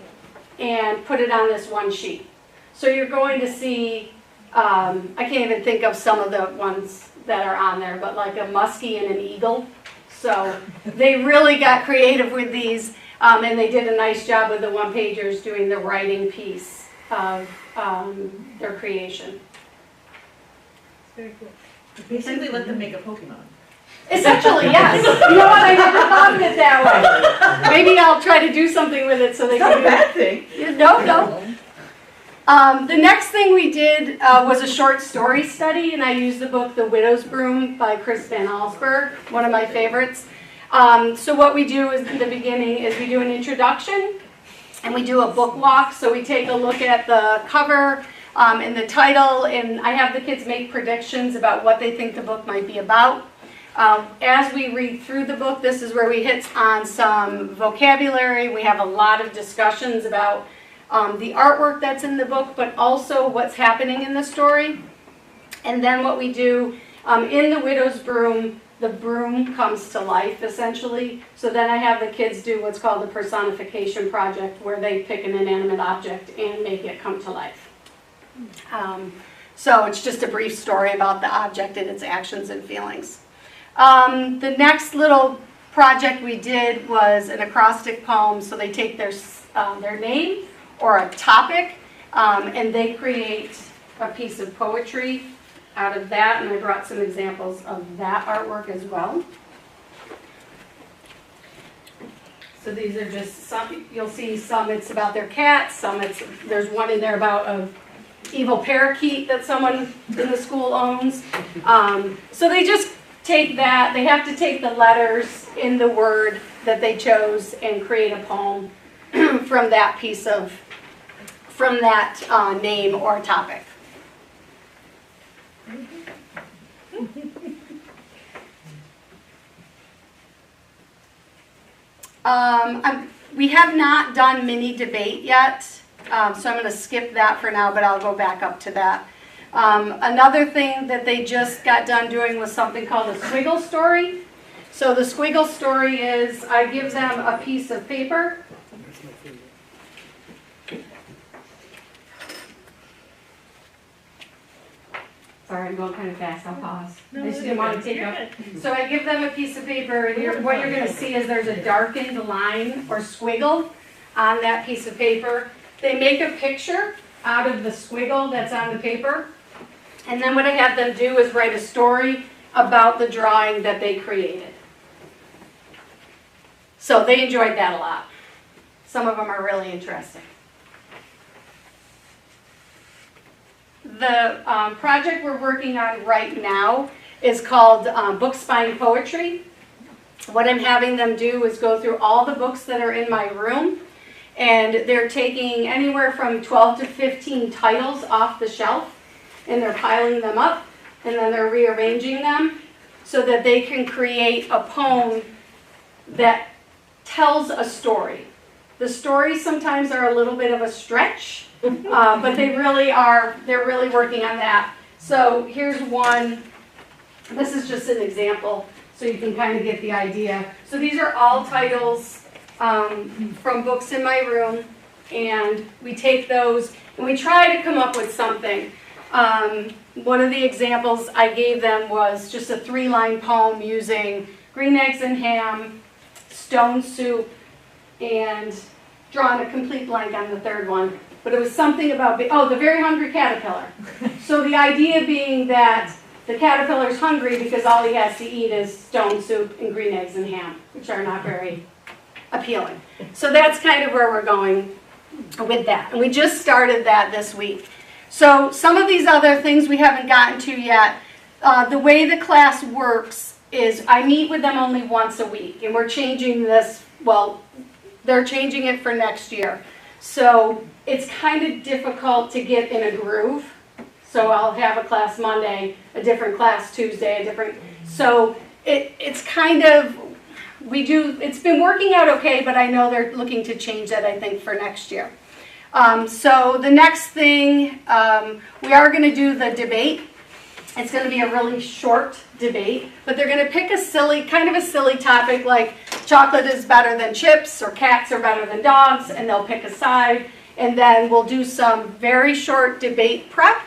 and put it on this one sheet. So you're going to see, I can't even think of some of the ones that are on there, but like a muskie and an eagle. So they really got creative with these, and they did a nice job with the one-pagers doing the writing piece of their creation. Very cool. Basically let them make a Pokemon. Essentially, yes. You know what? I never thought of it that way. Maybe I'll try to do something with it so they can do bad thing. No. The next thing we did was a short story study, and I used the book The Widow's Broom by Chris Van Allsburg, one of my favorites. So what we do is, in the beginning, is we do an introduction, and we do a book walk. So we take a look at the cover and the title, and I have the kids make predictions about what they think the book might be about. As we read through the book, this is where we hit on some vocabulary. We have a lot of discussions about the artwork that's in the book, but also what's happening in the story. And then what we do, in the Widow's Broom, the broom comes to life, essentially. So then I have the kids do what's called the personification project, where they pick an inanimate object and make it come to life. So it's just a brief story about the object and its actions and feelings. The next little project we did was an acrostic poem. So they take their name or a topic, and they create a piece of poetry out of that. And I brought some examples of that artwork as well. So these are just some, you'll see some it's about their cats, there's one in there about an evil parakeet that someone in the school owns. So they just take that, they have to take the letters in the word that they chose and create a poem from that piece of, from that name or topic. We have not done mini debate yet, so I'm going to skip that for now, but I'll go back up to that. Another thing that they just got done doing was something called a squiggle story. So the squiggle story is, I give them a piece of paper. Sorry, I'm going kind of fast, I'll pause. I just didn't want to take up. So I give them a piece of paper, and what you're going to see is there's a darkened line or squiggle on that piece of paper. They make a picture out of the squiggle that's on the paper, and then what I have them do is write a story about the drawing that they created. So they enjoyed that a lot. Some of them are really interesting. The project we're working on right now is called Book Spine Poetry. What I'm having them do is go through all the books that are in my room, and they're taking anywhere from 12 to 15 titles off the shelf, and they're piling them up, and then they're rearranging them so that they can create a poem that tells a story. The stories sometimes are a little bit of a stretch, but they're really working on that. So here's one, this is just an example. so you can kind of get the idea. So these are all titles from books in my room, and we take those and we try to come up with something. One of the examples I gave them was just a 3-line poem using green eggs and ham, stone soup, and drawing a complete blank on the third one. But it was something about, the very hungry caterpillar. So the idea being that the caterpillar's hungry because all he has to eat is stone soup and green eggs and ham, which are not very appealing. So that's kind of where we're going with that. And we just started that this week. So some of these other things we haven't gotten to yet. The way the class works is I meet with them only once a week, and we're changing this, they're changing it for next year. So it's kind of difficult to get in a groove. So I'll have a class Monday, a different class Tuesday, so it's kind of, it's been working out okay, but I know they're looking to change that, I think, for next year. So the next thing, we are going to do the debate. It's going to be a really short debate, but they're going to pick kind of a silly topic like chocolate is better than chips or cats are better than dogs, and they'll pick a side, and then we'll do some very short debate prep.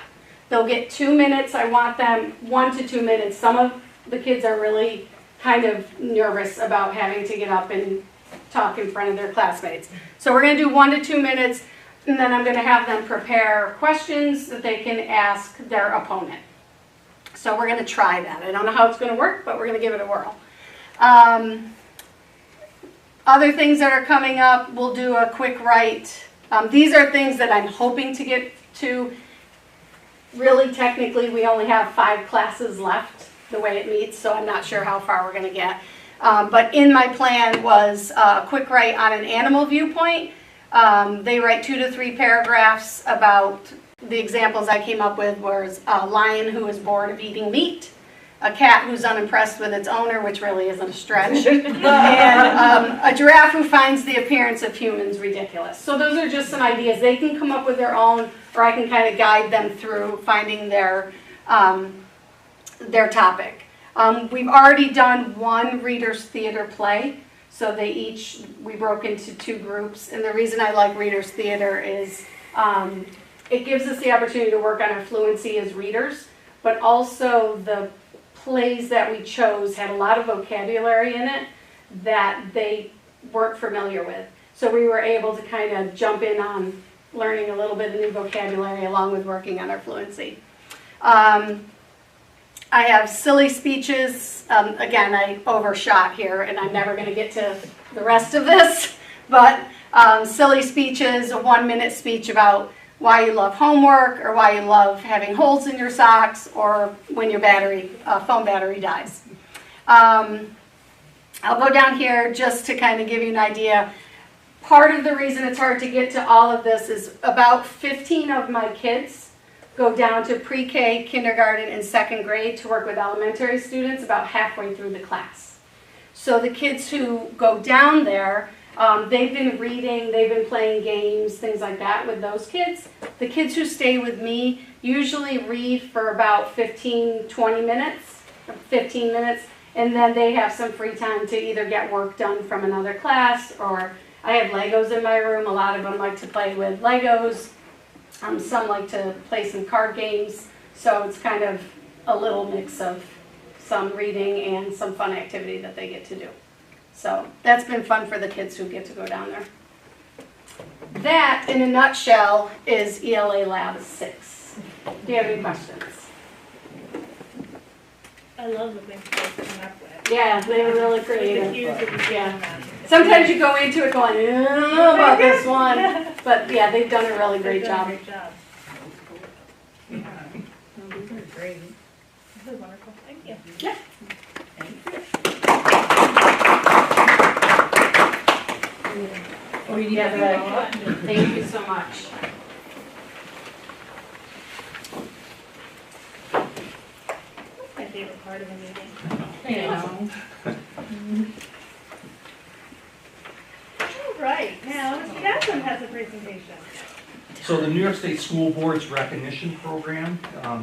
They'll get 2 minutes. I want them 1 to 2 minutes. Some of the kids are really kind of nervous about having to get up and talk in front of their classmates. So we're going to do 1 to 2 minutes, and then I'm going to have them prepare questions that they can ask their opponent. So we're going to try that. I don't know how it's going to work, but we're going to give it a whirl. Other things that are coming up, we'll do a quick write. These are things that I'm hoping to get to. Really, technically, we only have 5 classes left the way it meets, so I'm not sure how far we're going to get. But in my plan was a quick write on an animal viewpoint. They write 2 to 3 paragraphs about the examples I came up with was a lion who is bored of eating meat, a cat who's unimpressed with its owner, which really isn't a stretch, and a giraffe who finds the appearance of humans ridiculous. So those are just some ideas. They can come up with their own, or I can kind of guide them through finding their topic. We've already done 1 reader's theater play, so we broke into 2 groups, and the reason I like reader's theater is it gives us the opportunity to work on our fluency as readers, but also the plays that we chose had a lot of vocabulary in it that they weren't familiar with. So we were able to kind of jump in on learning a little bit of new vocabulary along with working on our fluency. I have silly speeches. Again, I overshot here, and I'm never going to get to the rest of this, but silly speeches, a 1-minute speech about why you love homework, or why you love having holes in your socks, or when your phone battery dies. I'll go down here just to kind of give you an idea. Part of the reason it's hard to get to all of this is about 15 of my kids go down to pre-K, kindergarten, and 2nd grade to work with elementary students about halfway through the class. So the kids who go down there, they've been reading, they've been playing games, things like that with those kids. The kids who stay with me usually read for about 15 minutes, and then they have some free time to either get work done from another class, or I have Legos in my room. A lot of them like to play with Legos. Some like to play some card games. So it's kind of a little mix of some reading and some fun activity that they get to do. So that's been fun for the kids who get to go down there. That, in a nutshell, is ELA Lab 6. Do you have any questions? I love the things they're coming up with. Yeah, they were really Like creative. the cues that we Yeah. Sometimes you go into it going, I don't know about this one. But yeah, they've done a really great job. Great job. Yeah. No, these are great. This is wonderful. Thank you. Yeah. Oh, you need Yeah, to very follow up? good. Thank you so much. My favorite part of the meeting. All right, now Ms. Catherine has a presentation. So the New York State School Board's recognition program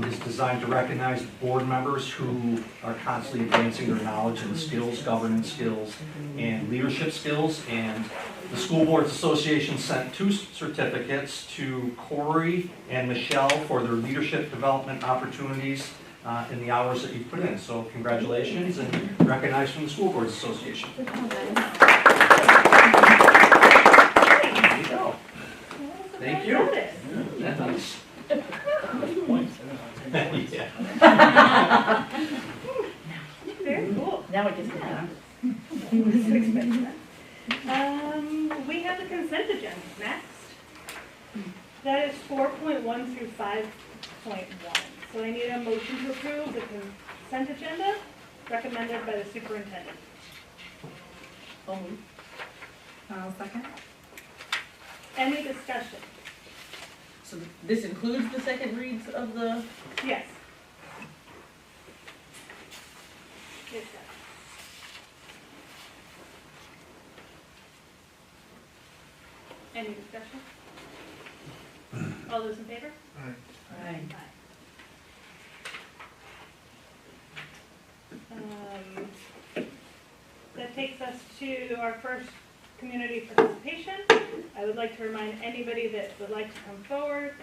is designed to recognize board members who are constantly advancing their knowledge and skills, governance skills, and leadership skills. And the School Boards Association sent 2 certificates to Corey and Michelle for their leadership development opportunities in the hours that you put in. So congratulations and recognized from the School Boards Association. Thank you. That's nice. Yeah. Very cool. Now it gets better. We have the consent agenda next. That is 4.1 through 5.1. So I need a motion to approve the consent agenda recommended by the superintendent. Second. Any discussion? So this includes the second reads of the, Yes. It does. Any discussion? All those in favor? Aye. That takes us to our first community participation. I would like to remind anybody that would like to come forward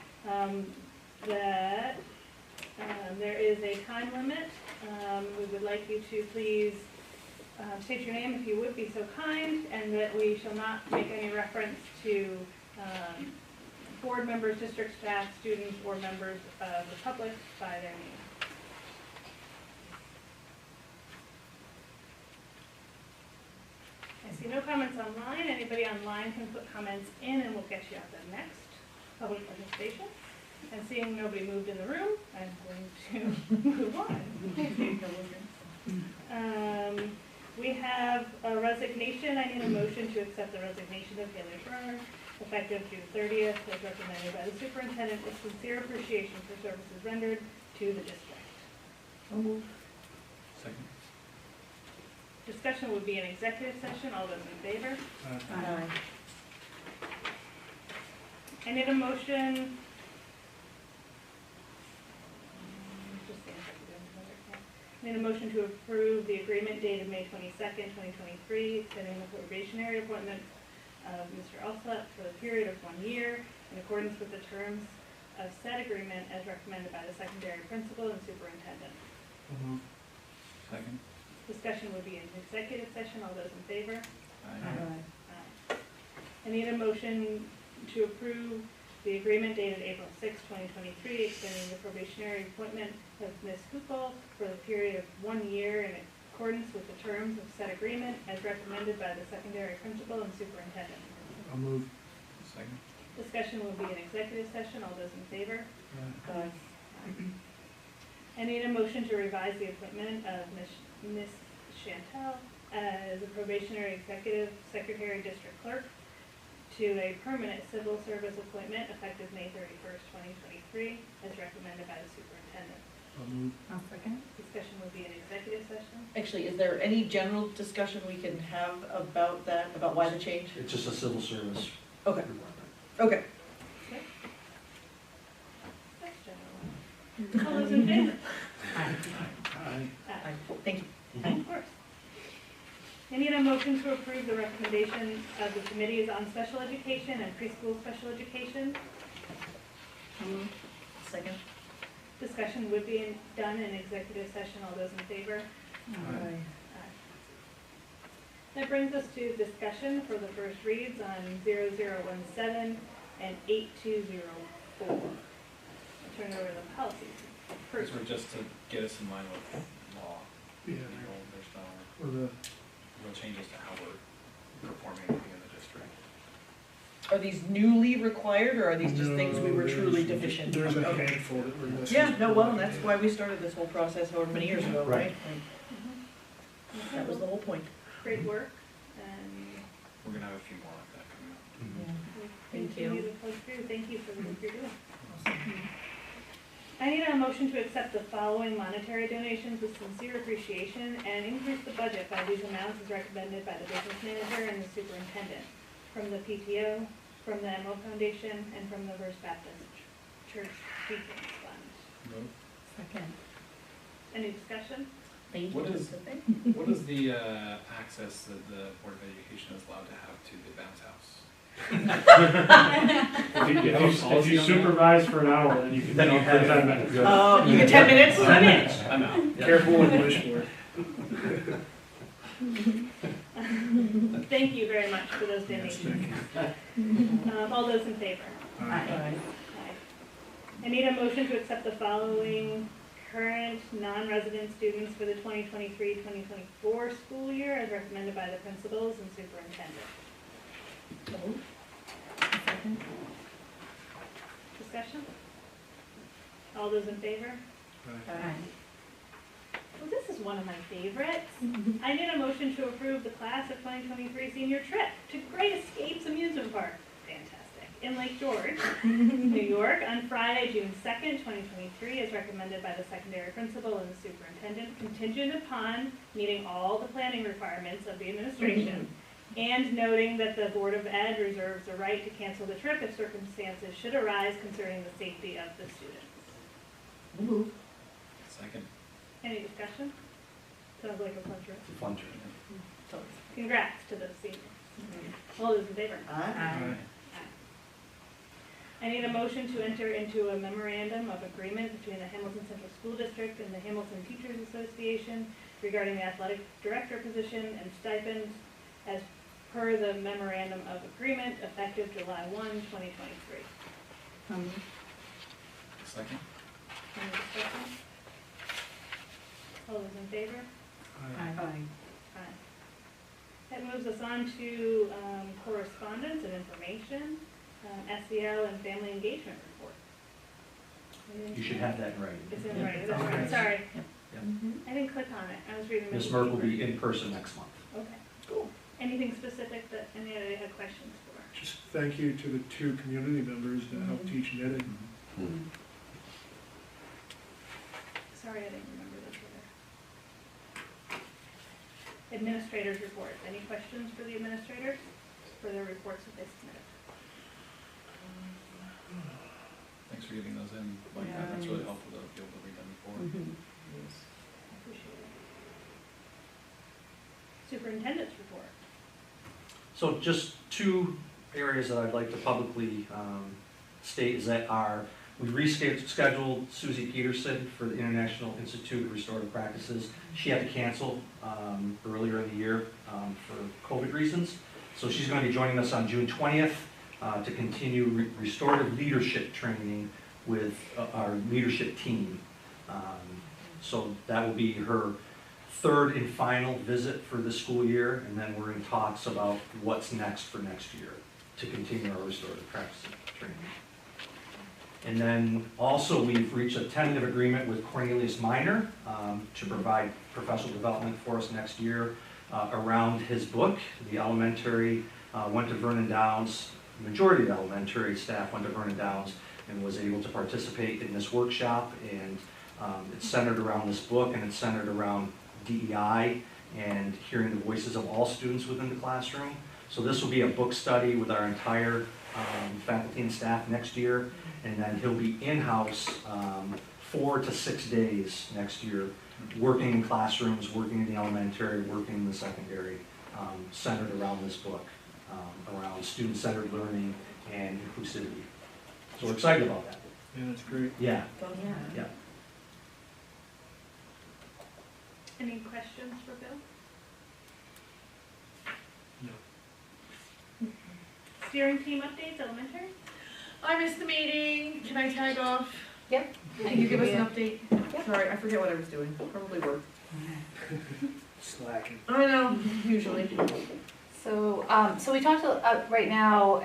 that there is a time limit. We would like you to please state your name if you would be so kind, and that we shall not make any reference to board members, district staff, students, or members of the public by their name. I see no comments online. Anybody online can put comments in and we'll get you out the next public participation. And seeing nobody moved in the room, I'm going to move on. We have a resignation. I need a motion to accept the resignation of Haley Brenner, effective June 30th, as recommended by the superintendent, with sincere appreciation for services rendered to the district. Second. Discussion would be an executive session. All those in favor? Aye. I need a motion. I need a motion to approve the agreement dated May 22nd, 2023, extending the probationary appointment of Mr. Alsop for the period of 1 year in accordance with the terms of said agreement as recommended by the secondary principal and superintendent. Second. Discussion would be in executive session. All those in favor? Aye. I need a motion to approve the agreement dated April 6, 2023, extending the probationary appointment of Ms. Kukol for the period of 1 year in accordance with the terms of said agreement as recommended by the secondary principal and superintendent. I'll move. Second. Discussion will be in executive session. All those in favor? Aye. I need a motion to revise the appointment of Ms. Chantel as a probationary executive secretary district clerk to a permanent civil service appointment effective May 31st, 2023, as recommended by the superintendent. I'll move. Second. Discussion will be in executive session. Actually, is there any general discussion we can have about that, about why the change? It's just a civil service. Okay. Okay. That's general. All those in favor? Aye. Aye. Thank you. Of course. I need a motion to approve the recommendation of the committees on special education and preschool special education. Second. Discussion would be done in executive session. All those in favor? Aye. That brings us to discussion for the first reads on 0017 and 8204. I'll turn it over to the policies. These were just to get us in line with law. Yeah. There's no Or the, real changes to how we're performing anything in the district. Are these newly required, or are these just things we were truly deficient? There's a Okay. handful that were missing. Yeah, no, well, that's why we started this whole process however many years ago, right? Okay, That was the well, whole point. great work, and We're gonna have a few more like that coming up. we Thank continue you. to push through. Thank you for the work you're doing. I need a motion to accept the following monetary donations with sincere appreciation and increase the budget by these amounts as recommended by the business manager and the superintendent. From the PTO, from the Emerald Foundation, and from the First Baptist Church Deacons Fund. Move. Second. Any discussion? Thank What you. is, what is the access that the Board of Education is allowed to have to the bounce house? If you supervise for an hour, then you can. Then you talk have for 10 that. minutes. Oh, you get 10 minutes? 10 minutes. I'm out. Yeah. Careful what you wish for. Thank you very much for those donations. All those in favor? Aye. Aye. I need a motion to accept the following current non-resident students for the 2023-2024 school year as recommended by the principals and superintendent. Second. Discussion? All those in favor? Aye. Well, this is one of my favorites. I need a motion to approve the class of 2023 senior trip to Great Escapes Amusement Park. Fantastic. In Lake George, New York, on Friday, June 2nd, 2023, as recommended by the secondary principal and the superintendent, contingent upon meeting all the planning requirements of the administration, and noting that the Board of Ed reserves the right to cancel the trip if circumstances should arise concerning the safety of the students. Move. Second. Any discussion? Sounds like a fun trip. It's a fun trip. Congrats to the seniors. All those in favor? Aye. I need a motion to enter into a memorandum of agreement between the Hamilton Central School District and the Hamilton Teachers Association regarding the athletic director position and stipends as per the memorandum of agreement effective July 1, 2023. Second. Any discussion? All those in favor? Aye. Aye. That moves us on to correspondence and information, SEL and family engagement report. You should have that in writing. It's in writing, that's right, sorry. Yep. I didn't click on it, I was reading. Ms. Merck will be in person next month. Okay, cool. Anything specific that anybody had questions for? Just thank you to the 2 community members that helped teach knitting. Sorry, I didn't remember this either. Administrators report, any questions for the administrators for their reports that they submitted? Thanks for getting those in like that. That's really helpful to be able to read them before. I appreciate it. Superintendent's report. So just 2 areas that I'd like to publicly state is that we rescheduled Susie Peterson for the International Institute of Restorative Practices. She had to cancel earlier in the year for COVID reasons. So she's going to be joining us on June 20th to continue restorative leadership training with our leadership team. So that will be her 3rd and final visit for the school year, and then we're in talks about what's next for next year to continue our restorative practice training. And then also we've reached a tentative agreement with Cornelius Minor to provide professional development for us next year around his book. The elementary went to Vernon Downs, the majority of the elementary staff went to Vernon Downs and was able to participate in this workshop, and it's centered around this book, and it's centered around DEI and hearing the voices of all students within the classroom. So this will be a book study with our entire faculty and staff next year, and then he'll be in-house 4 to 6 days next year, working in classrooms, working in the elementary, working in the secondary, centered around this book, around student-centered learning and inclusivity. So we're excited about that. Yeah, that's great. Yeah. Yeah. Any questions for Bill? No. Steering team updates, elementary? I missed the meeting. Can I tag off? Yep. Can you give us an update? Sorry, I forget what I was doing. Probably work. Slacking. I know, usually. So, so we talked right now,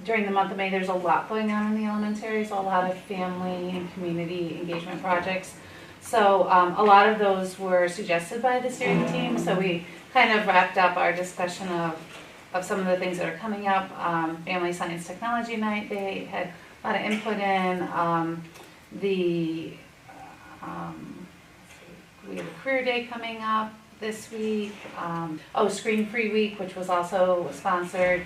during the month of May, there's a lot going on in the elementary, so a lot of family and community engagement projects. So a lot of those were suggested by the steering team, so we kind of wrapped up our discussion of some of the things that are coming up. Family Science Technology Night, they had a lot of input in. We have a career day coming up this week. Screen Free Week, which was also sponsored.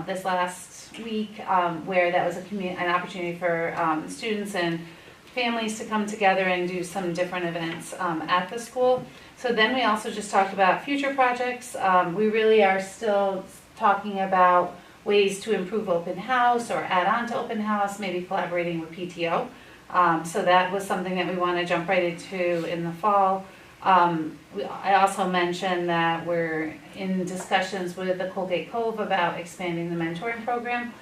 this last week, where that was an opportunity for students and families to come together and do some different events at the school. So then we also just talked about future projects. We really are still talking about ways to improve open house or add on to open house, maybe collaborating with PTO. So that was something that we want to jump right into in the fall. I also mentioned that we're in discussions with the Colgate Cove about expanding the mentoring program.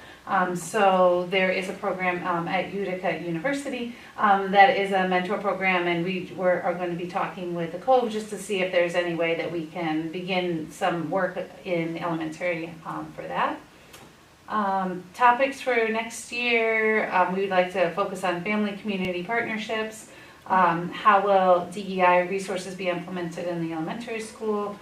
So there is a program at Utica University that is a mentor program, and we are going to be talking with the Cove just to see if there's any way that we can begin some work in elementary for that. Topics for next year, we would like to focus on family community partnerships. How will DEI resources be implemented in the elementary school?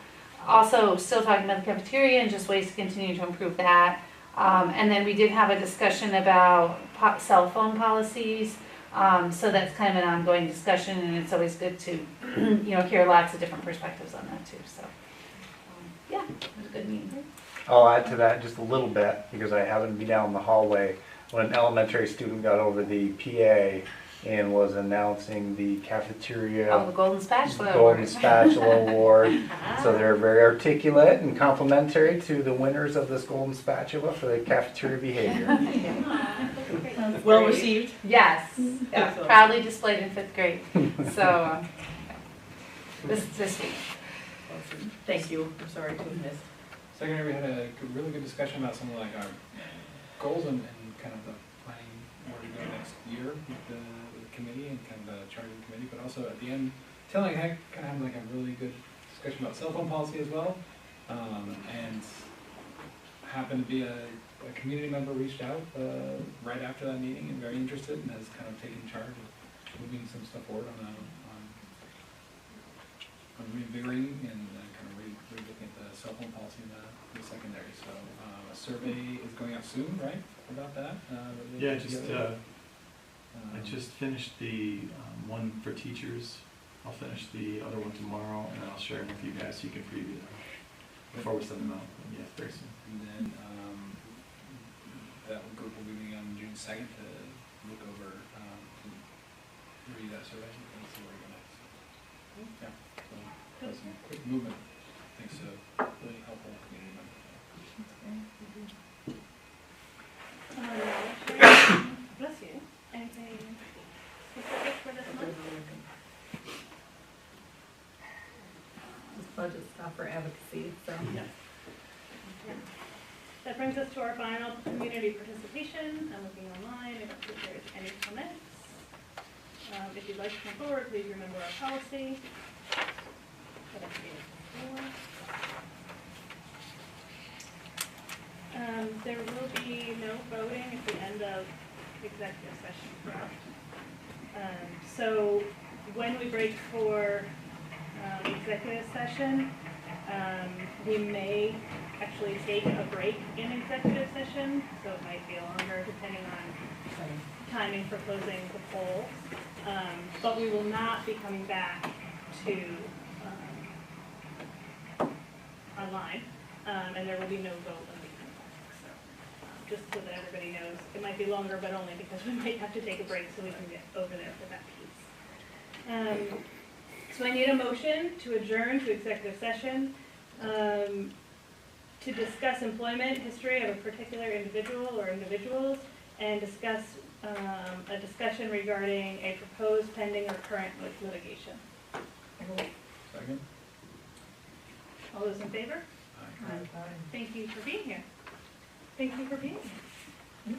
Also, still talking about the cafeteria and just ways to continue to improve that. And then we did have a discussion about cell phone policies. So that's kind of an ongoing discussion, and it's always good to, hear lots of different perspectives on that too. So, yeah, it was a good meeting. I'll add to that just a little bit because I happened to be down the hallway when an elementary student got over the PA and was announcing the cafeteria the Golden Spatula Golden Spatula Award. So they're very articulate and complimentary to the winners of this Golden Spatula for the cafeteria behavior. Well received. Yes, proudly displayed in 5th grade. So this week. Thank you. I'm sorry to have missed. Secondary, we had a really good discussion about some of like our goals and kind of the planning where we go next year with the committee and kind of the charging committee, but also at the end, kind of having like a really good discussion about cell phone policy as well. And happened to be a community member reached out right after that meeting and very interested and has kind of taken charge of moving some stuff forward on reinvigorating and kind of re-looking at the cell phone policy in the secondary. So a survey is going out soon, right, about that? Yeah, I just finished the one for teachers. I'll finish the other one tomorrow, and I'll share them with you guys so you can preview them before we send them out. Yeah, very soon. And then that group will be meeting on June 2nd to look over, to read that survey and see where we go next. Yeah, so that's some quick movement. Thanks to really helpful community members. Bless you. Anything specific for this month? Just budget stuff for advocacy, so. Yeah. That brings us to our final community participation. I'm looking online. I don't think there's any comments. If you'd like to come forward, please remember our policy. There will be no voting at the end of executive session, correct? So when we break for executive session, we may actually take a break in executive session, so it might be longer depending on timing for closing the polls. But we will not be coming back to online, and there will be no vote when we come back. So just so that everybody knows, it might be longer, but only because we might have to take a break so we can get over there for that piece. So I need a motion to adjourn to executive session to discuss employment history of a particular individual or individuals and discuss a discussion regarding a proposed pending or current litigation. Second. All those in favor? Aye. Thank you for being here. Thank you for being here.